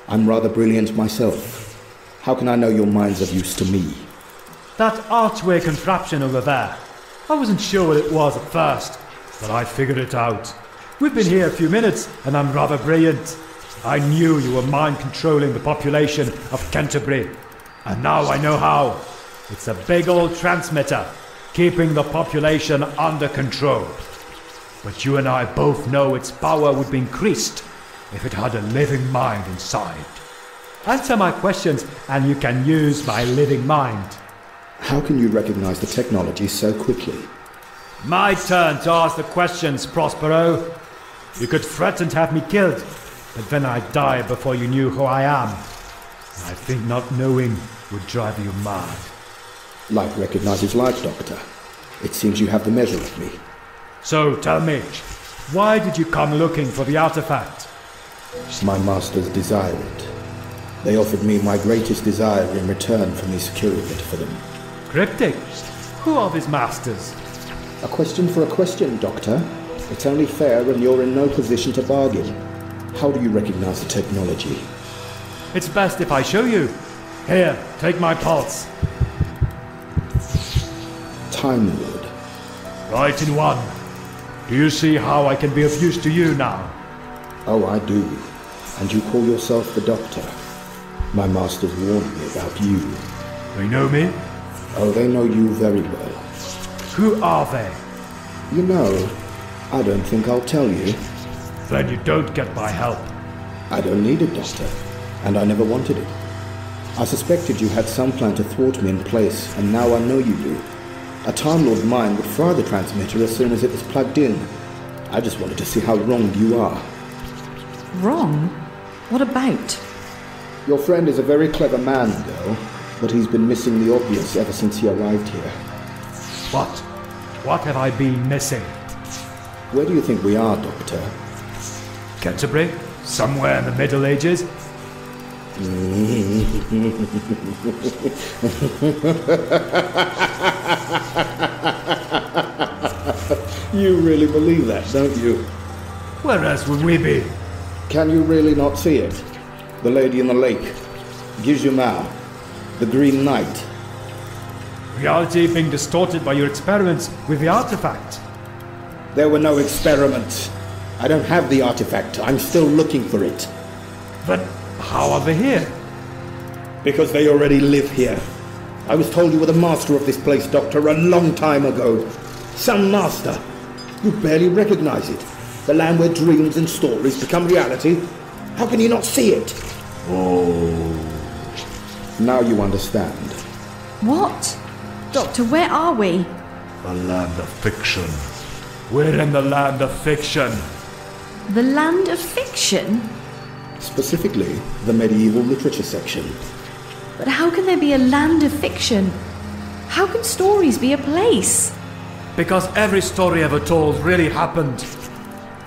I'm rather brilliant myself. How can I know your mind's of use to me? That archway contraption over there. I wasn't sure what it was at first, but I figured it out. We've been here a few minutes, and I'm rather brilliant. I knew you were mind-controlling the population of Canterbury, and now I know how. It's a big old transmitter, keeping the population under control. But you and I both know its power would be increased if it had a living mind inside. Answer my questions, and you can use my living mind. How can you recognize the technology so quickly? My turn to ask the questions, Prospero. You could threaten to have me killed, but then I'd die before you knew who I am. And I think not knowing would drive you mad. Like recognizes like, Doctor. It seems you have the measure of me. So tell me, why did you come looking for the artifact? My masters desire it. They offered me my greatest desire in return for me securing it for them. Cryptic? Who are these masters? A question for a question, Doctor. It's only fair and you're in no position to bargain. How do you recognize the technology? It's best if I show you. Here, take my pulse. Time Lord. Right in one. Do you see how I can be of use to you now? Oh, I do. And you call yourself the Doctor. My masters warned me about you. They know me? Oh, they know you very well. Who are they? You know, I don't think I'll tell you. Then you don't get my help. I don't need it, Doctor. And I never wanted it. I suspected you had some plan to thwart me in place, and now I know you do. A Time Lord mind would fry the transmitter as soon as it was plugged in. I just wanted to see how wrong you are. Wrong? What about? Your friend is a very clever man, girl, but he's been missing the obvious ever since he arrived here. What? What have I been missing? Where do you think we are, Doctor? Canterbury? Somewhere in the Middle Ages? You really believe that, don't you? Where else would we be? Can you really not see it? The lady in the lake, Gizumar, the Green Knight. Reality being distorted by your experiments with the artifact. There were no experiments. I don't have the artifact. I'm still looking for it. But how are they here? Because they already live here. I was told you were the master of this place, Doctor, a long time ago. Sun Master. You barely recognize it. The land where dreams and stories become reality. How can you not see it? Oh. Now you understand. What? Doctor, where are we? The land of fiction. We're in the land of fiction. The land of fiction? Specifically, the medieval literature section. But how can there be a land of fiction? How can stories be a place? Because every story ever told really happened.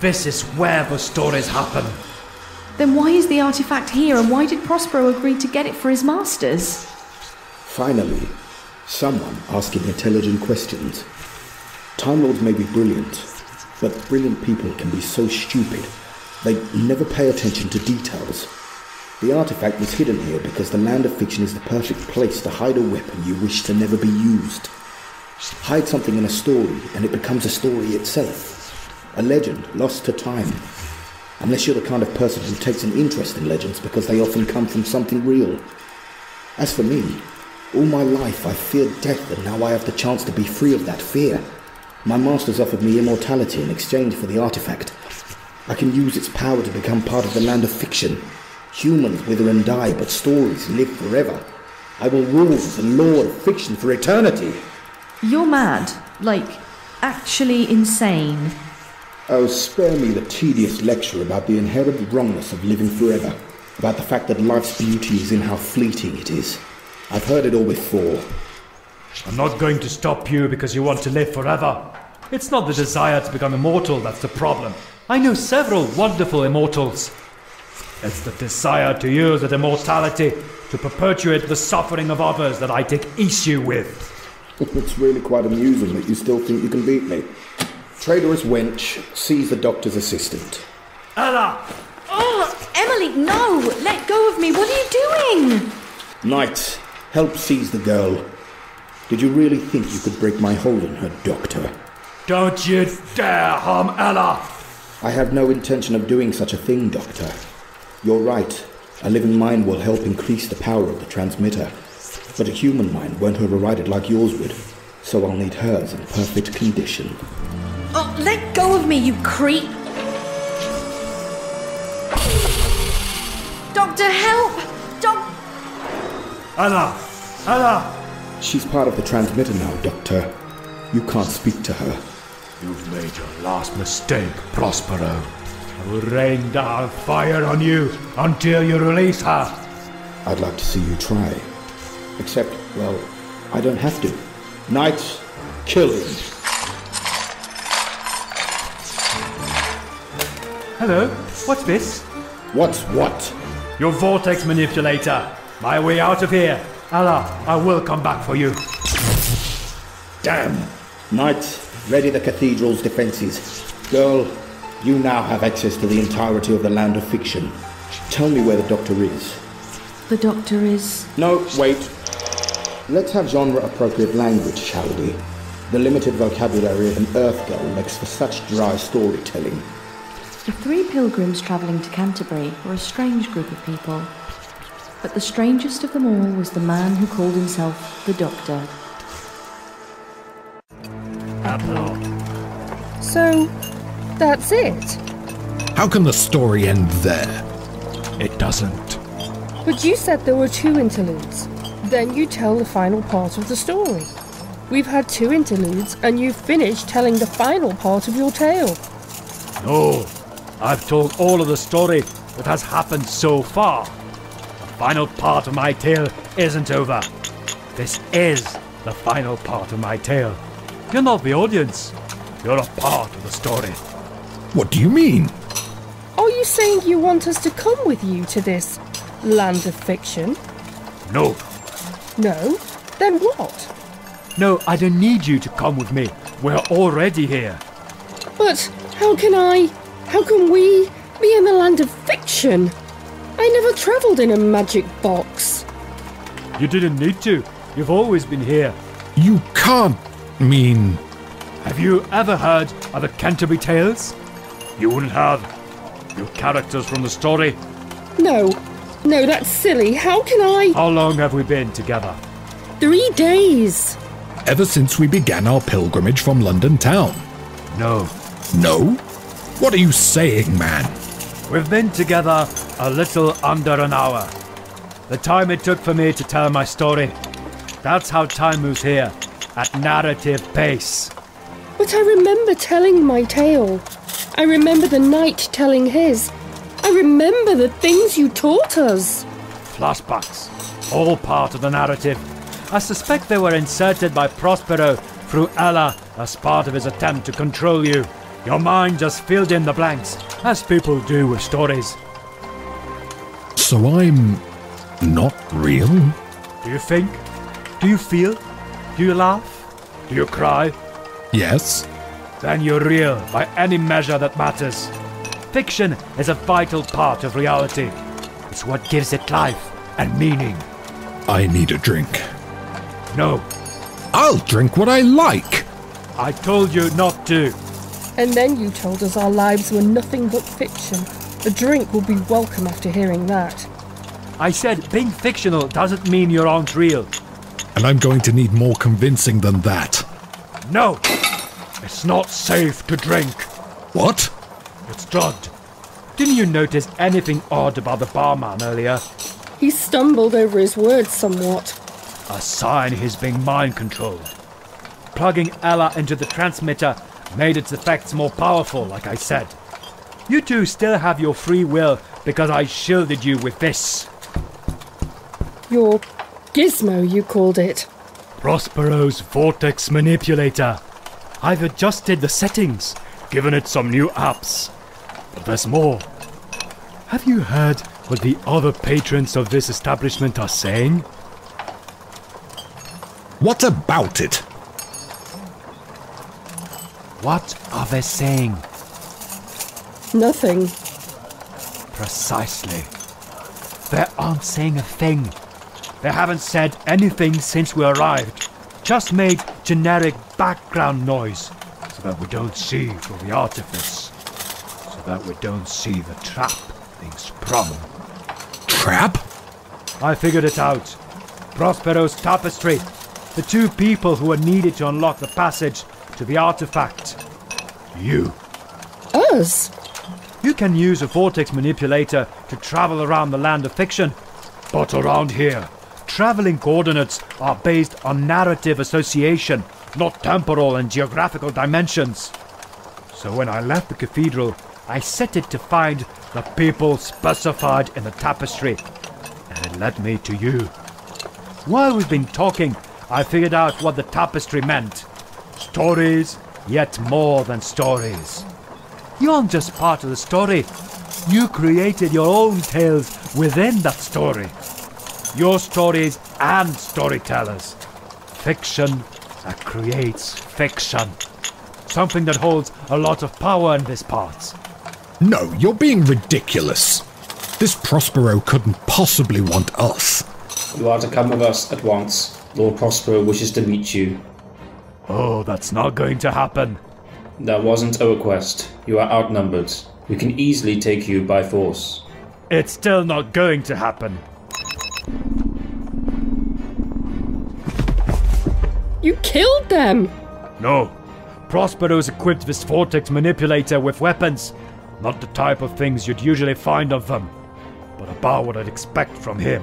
This is where the stories happen. Then why is the artifact here, and why did Prospero agree to get it for his masters? Finally, someone asking intelligent questions. Time Lords may be brilliant, but brilliant people can be so stupid. They never pay attention to details. The artifact was hidden here because the land of fiction is the perfect place to hide a weapon you wish to never be used. Hide something in a story and it becomes a story itself. A legend lost to time. Unless you're the kind of person who takes an interest in legends because they often come from something real. As for me, all my life I've feared death, and now I have the chance to be free of that fear. My masters offered me immortality in exchange for the artifact. I can use its power to become part of the land of fiction. Humans wither and die, but stories live forever. I will rule as the lord of fiction for eternity. You're mad. Like, actually insane. Oh, spare me the tedious lecture about the inherent wrongness of living forever, about the fact that life's beauty is in how fleeting it is. I've heard it all before. I'm not going to stop you because you want to live forever. It's not the desire to become immortal that's the problem. I know several wonderful immortals. It's the desire to use that immortality to perpetuate the suffering of others that I take issue with. It's really quite amusing that you still think you can beat me. Traitorous wench, seize the doctor's assistant. Ella! Oh, Emily, no! Let go of me! What are you doing? Knight, help seize the girl. Did you really think you could break my hold on her, Doctor? Don't you dare harm Ella! I have no intention of doing such a thing, Doctor. You're right. A living mind will help increase the power of the transmitter. But a human mind won't override it like yours would. So I'll need hers in perfect condition. Oh, let go of me, you creep! Doctor, help! Ella! Ella! She's part of the transmitter now, Doctor. You can't speak to her. You've made your last mistake, Prospero. I will rain down fire on you until you release her. I'd like to see you try. Except, well, I don't have to. Knight, kill him. Hello, what's this? What's what? Your vortex manipulator. My way out of here. Ella, I will come back for you. Damn. Knight, ready the cathedral's defences. Girl, you now have access to the entirety of the land of fiction. Tell me where the Doctor is. The Doctor is... No, wait. Let's have genre-appropriate language, shall we? The limited vocabulary of an Earth girl makes for such dry storytelling. The three pilgrims travelling to Canterbury were a strange group of people. But the strangest of them all was the man who called himself the Doctor. So, that's it? How can the story end there? It doesn't. But you said there were 2 interludes. Then you tell the final part of the story. We've had 2 interludes and you've finished telling the final part of your tale. No, I've told all of the story that has happened so far. The final part of my tale isn't over. This is the final part of my tale. You're not the audience. You're a part of the story. What do you mean? Are you saying you want us to come with you to this land of fiction? No. No? Then what? No, I don't need you to come with me. We're already here. But how can we be in the land of fiction? I never travelled in a magic box. You didn't need to. You've always been here. You can't mean... Have you ever heard of the Canterbury Tales? You wouldn't have. Your characters from the story. No, that's silly. How can I... How long have we been together? 3 days. Ever since we began our pilgrimage from London town. No. No? What are you saying, man? We've been together a little under an hour. The time it took for me to tell my story. That's how time moves here, at narrative pace. But I remember telling my tale. I remember the knight telling his. I remember the things you taught us. Flashbacks, all part of the narrative. I suspect they were inserted by Prospero through Ella as part of his attempt to control you. Your mind just filled in the blanks, as people do with stories. So I'm not real? Do you think? Do you feel? Do you laugh? Do you cry? Yes. Then you're real by any measure that matters. Fiction is a vital part of reality. It's what gives it life and meaning. I need a drink. No. I'll drink what I like. I told you not to. And then you told us our lives were nothing but fiction. A drink will be welcome after hearing that. I said being fictional doesn't mean you aren't real. And I'm going to need more convincing than that. No! It's not safe to drink. What? It's drugged. Didn't you notice anything odd about the barman earlier? He stumbled over his words somewhat. A sign he's being mind controlled. Plugging Ella into the transmitter made its effects more powerful, like I said. You two still have your free will because I shielded you with this. Your gizmo, you called it. Prospero's vortex manipulator. I've adjusted the settings, given it some new apps. But there's more. Have you heard what the other patrons of this establishment are saying? What about it? What are they saying? Nothing. Precisely. They aren't saying a thing. They haven't said anything since we arrived. Just made generic background noise so that we don't see through the artifice. So that we don't see the trap being sprung. Trap? I figured it out. Prospero's tapestry. The two people who were needed to unlock the passage to the artifact. You. Us? You can use a vortex manipulator to travel around the land of fiction. But around here, traveling coordinates are based on narrative association, not temporal and geographical dimensions. So when I left the cathedral, I set it to find the people specified in the tapestry. And it led me to you. While we've been talking, I figured out what the tapestry meant. Stories, yet more than stories. You aren't just part of the story. You created your own tales within that story. Your stories and storytellers. Fiction that creates fiction. Something that holds a lot of power in this part. No, you're being ridiculous. This Prospero couldn't possibly want us. You are to come with us at once. Lord Prospero wishes to meet you. Oh, that's not going to happen. That wasn't a request. You are outnumbered. We can easily take you by force. It's still not going to happen. You killed them! No. Prospero's equipped this vortex manipulator with weapons. Not the type of things you'd usually find of them, but about what I'd expect from him.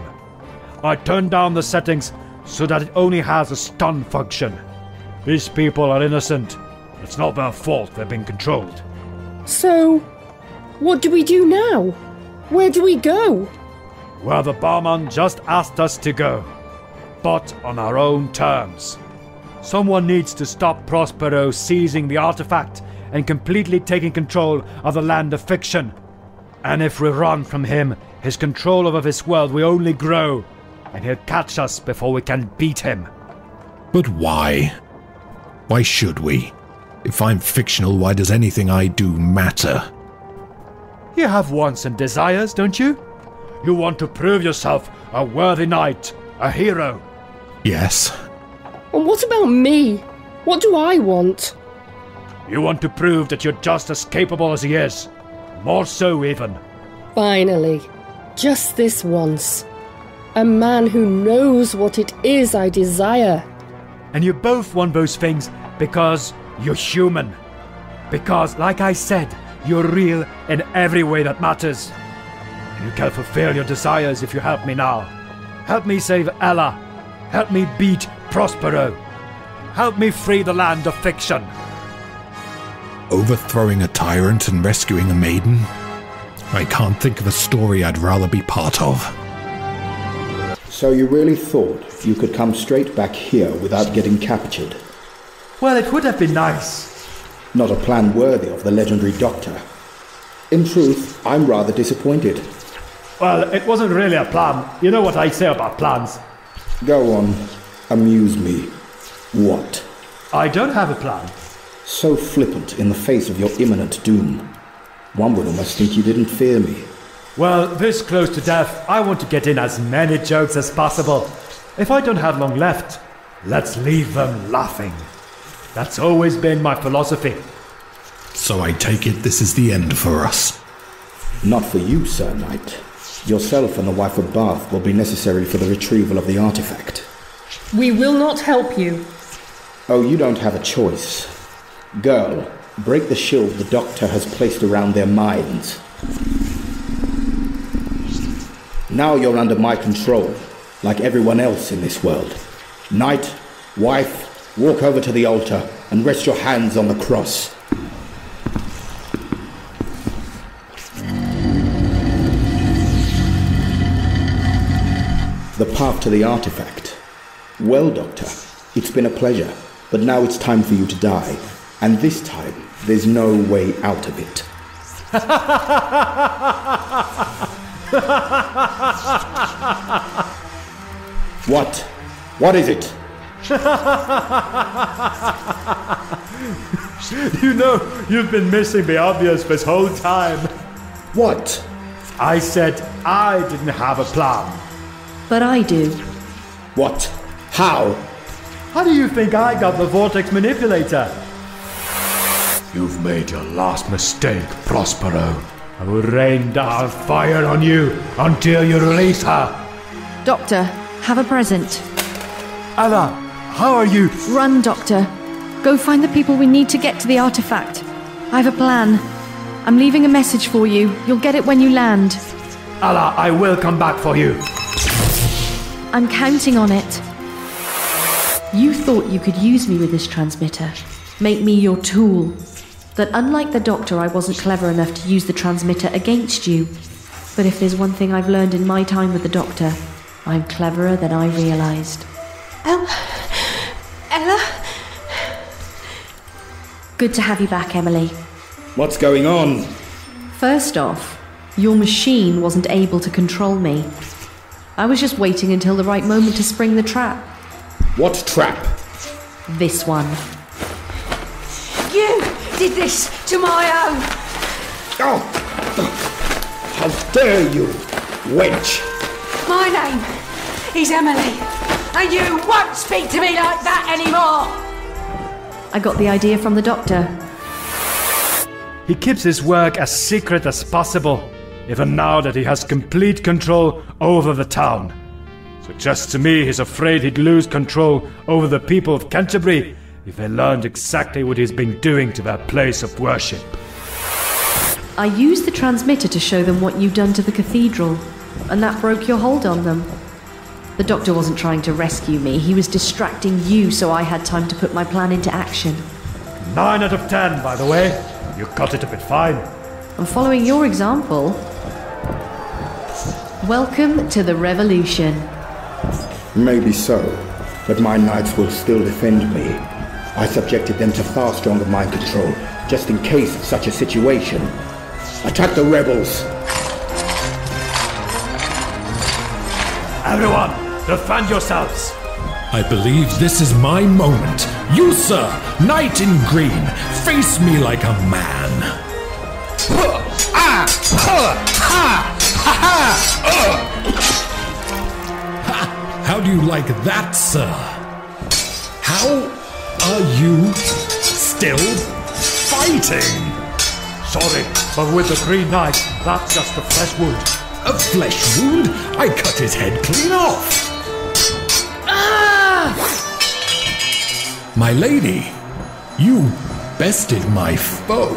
I turned down the settings so that it only has a stun function. These people are innocent. It's not their fault they're being controlled. So, what do we do now? Where do we go? Where the barman just asked us to go. But on our own terms. Someone needs to stop Prospero seizing the artifact and completely taking control of the land of fiction. And if we run from him, his control over this world will only grow, and he'll catch us before we can beat him. But why? Why should we? If I'm fictional, why does anything I do matter? You have wants and desires, don't you? You want to prove yourself a worthy knight, a hero. Yes. And what about me? What do I want? You want to prove that you're just as capable as he is. More so, even. Finally. Just this once. A man who knows what it is I desire. And you both want those things because you're human. Because, like I said, you're real in every way that matters. You can fulfill your desires if you help me now. Help me save Ella. Help me beat Prospero. Help me free the land of fiction. Overthrowing a tyrant and rescuing a maiden? I can't think of a story I'd rather be part of. So you really thought you could come straight back here without getting captured? Well, it would have been nice. Not a plan worthy of the legendary Doctor. In truth, I'm rather disappointed. Well, it wasn't really a plan. You know what I say about plans. Go on, amuse me. What? I don't have a plan. So flippant in the face of your imminent doom. One would almost think you didn't fear me. Well, this close to death, I want to get in as many jokes as possible. If I don't have long left, let's leave them laughing. That's always been my philosophy. So I take it this is the end for us. Not for you, Sir Knight. Yourself and the wife of Bath will be necessary for the retrieval of the artifact. We will not help you. Oh, you don't have a choice. Girl, break the shield the Doctor has placed around their minds. Now you're under my control, like everyone else in this world. Knight, wife, walk over to the altar and rest your hands on the cross. The path to the artifact. Well, Doctor, it's been a pleasure, but now it's time for you to die. And this time, there's no way out of it. What? What is it? You know, you've been missing the obvious this whole time. What? I said I didn't have a plan. But I do. What? How? How do you think I got the vortex manipulator? You've made your last mistake, Prospero. I will rain down fire on you until you release her. Doctor, have a present. Ella, how are you? Run, Doctor. Go find the people we need to get to the artifact. I have a plan. I'm leaving a message for you. You'll get it when you land. Ella, I will come back for you. I'm counting on it. You thought you could use me with this transmitter. Make me your tool. That unlike the Doctor, I wasn't clever enough to use the transmitter against you. But if there's one thing I've learned in my time with the Doctor, I'm cleverer than I realised. Ella? Good to have you back, Emily. What's going on? First off, your machine wasn't able to control me. I was just waiting until the right moment to spring the trap. What trap? This one. You did this to my own. Oh! How dare you, wench! My name is Emily, and you won't speak to me like that anymore. I got the idea from the Doctor. He keeps his work as secret as possible, even now that he has complete control over the town. Suggests to me he's afraid he'd lose control over the people of Canterbury if they learned exactly what he's been doing to their place of worship. I used the transmitter to show them what you'd done to the cathedral, and that broke your hold on them. The Doctor wasn't trying to rescue me, he was distracting you so I had time to put my plan into action. 9 out of 10, by the way. You got it a bit fine. I'm following your example. Welcome to the revolution. Maybe so, but my knights will still defend me. I subjected them to far stronger mind control, just in case of such a situation. Attack the rebels! Everyone, defend yourselves! I believe this is my moment. You, sir, knight in green, face me like a man. How do you like that, sir? How are you still fighting? Sorry, but with the Green Knight, that's just a flesh wound. A flesh wound? I cut his head clean off. My lady, you bested my foe.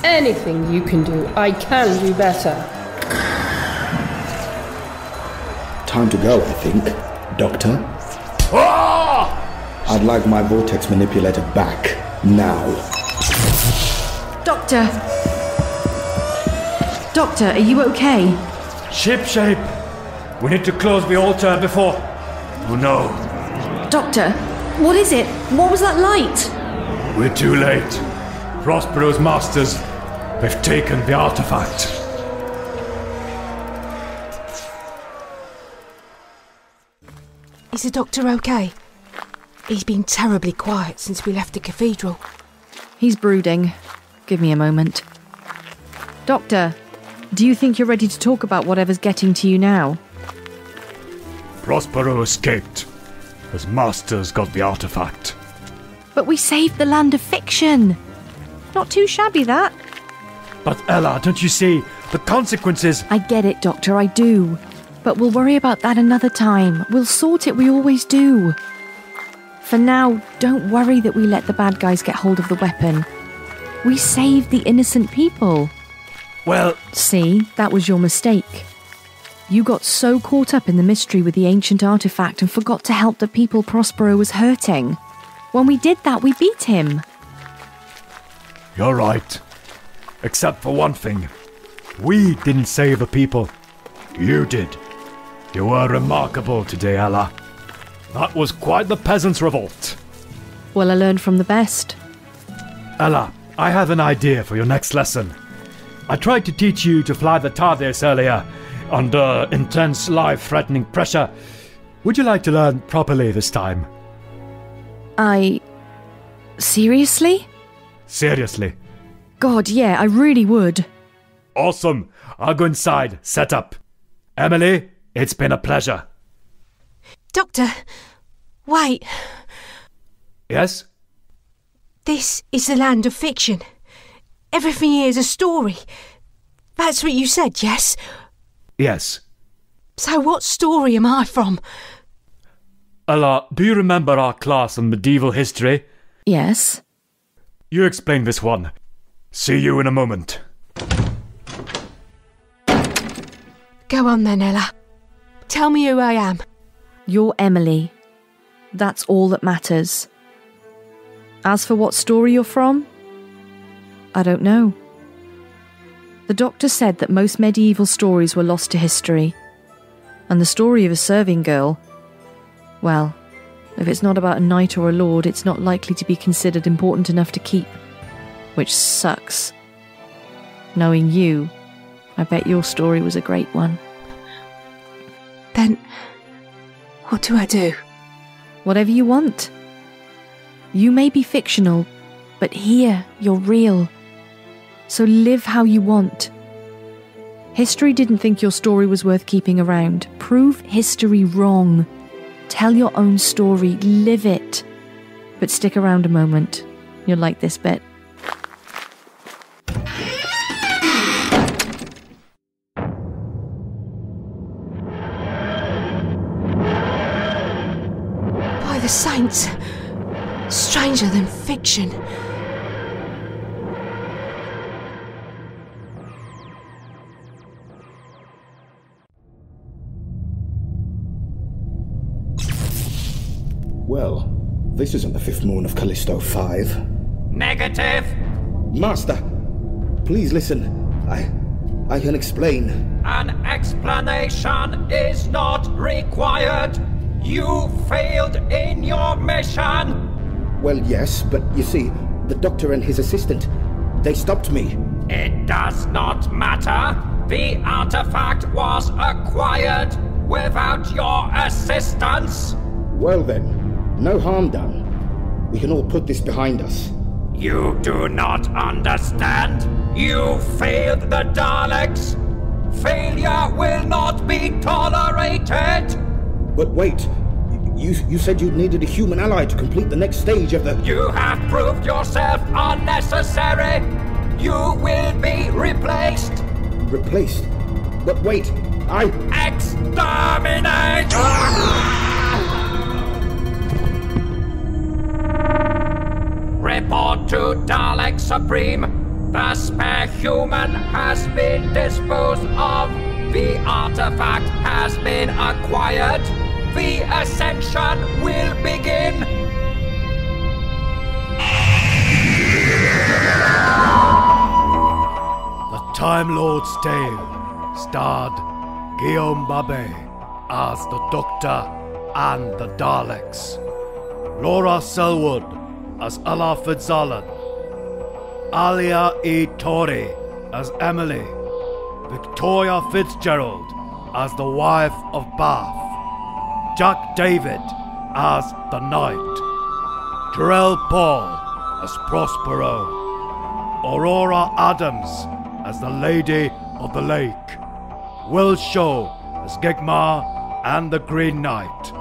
Anything you can do, I can do better. Time to go, I think. Doctor? I'd like my vortex manipulator back, now. Doctor! Doctor, are you okay? Shipshape! We need to close the altar before... Oh no. Doctor, what is it? What was that light? We're too late. Prospero's masters, they've taken the artifact. Is the doctor okay? He's been terribly quiet since we left the cathedral. He's brooding. Give me a moment. Doctor, do you think you're ready to talk about whatever's getting to you now? Prospero escaped. His masters got the artifact. But we saved the land of fiction. Not too shabby, that. But Ella, don't you see? The consequences... I get it, Doctor, I do. But we'll worry about that another time. We'll sort it, we always do. For now, don't worry that we let the bad guys get hold of the weapon. We saved the innocent people. Well... See, that was your mistake. You got so caught up in the mystery with the ancient artifact and forgot to help the people Prospero was hurting. When we did that, we beat him. You're right. Except for one thing. We didn't save the people. You did. You were remarkable today, Ella. That was quite the peasants' revolt. Well, I learned from the best. Ella, I have an idea for your next lesson. I tried to teach you to fly the TARDIS earlier, under intense, life-threatening pressure. Would you like to learn properly this time? Seriously? Seriously. God, yeah, I really would. Awesome. I'll go inside. Set up. Emily, it's been a pleasure. Doctor, wait. Yes? This is the land of fiction. Everything here is a story. That's what you said, yes? Yes. So what story am I from? Ella, do you remember our class on medieval history? Yes. You explain this one. See you in a moment. Go on then, Ella. Tell me who I am. You're Emily. That's all that matters. As for what story you're from, I don't know. The doctor said that most medieval stories were lost to history. And the story of a serving girl, well, if it's not about a knight or a lord, it's not likely to be considered important enough to keep. Which sucks. Knowing you, I bet your story was a great one. Then, what do I do? Whatever you want. You may be fictional, but here you're real. So live how you want. History didn't think your story was worth keeping around. Prove history wrong. Tell your own story, live it. But stick around a moment. You'll like this bit. By the saints, stranger than fiction. Well, this isn't the fifth moon of Callisto 5. Negative! Master, please listen. I can explain. An explanation is not required. You failed in your mission. Well, yes, but you see, the doctor and his assistant, they stopped me. It does not matter. The artifact was acquired without your assistance. Well then, no harm done. We can all put this behind us. You do not understand. You failed the Daleks. Failure will not be tolerated. But wait, you said you needed a human ally to complete the next stage of the... You have proved yourself unnecessary. You will be replaced. Replaced? But wait, Exterminate! report to Dalek Supreme. The spare human has been disposed of. The artifact has been acquired. The ascension will begin. The Time Lord's Tale starred Guillaume Babet as the Doctor and the Daleks, Laura Selwood as Ella Fitzallen, Alia E. Torrey as Emily, Victoria Fitzgerald as the wife of Bath, Jack David as the Knight, Jarell Paul as Prospero, Aurora Adams as the Lady of the Lake, Will Shaw as Gigmar and the Green Knight,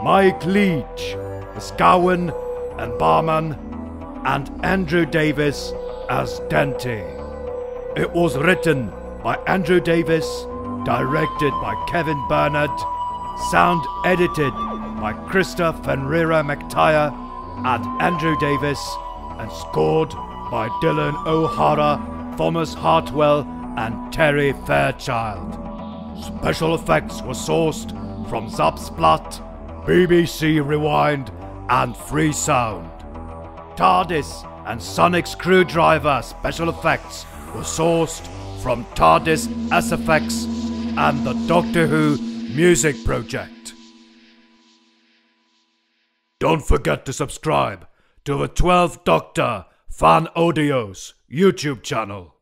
Mike Leach as Gowan and Barman, and Andrew Davis as Dente. It was written by Andrew Davis, directed by Kevin Bernard, sound edited by Krista Fenrira McTire and Andrew Davis, and scored by Dylan O'Hara, Thomas Hartwell, and Terry Fairchild. Special effects were sourced from Zapsplat, BBC Rewind, and Free Sound. TARDIS and Sonic Screwdriver special effects were sourced from TARDIS SFX and the Doctor Who Music Project. Don't forget to subscribe to the 12th Doctor Fan Audios YouTube channel.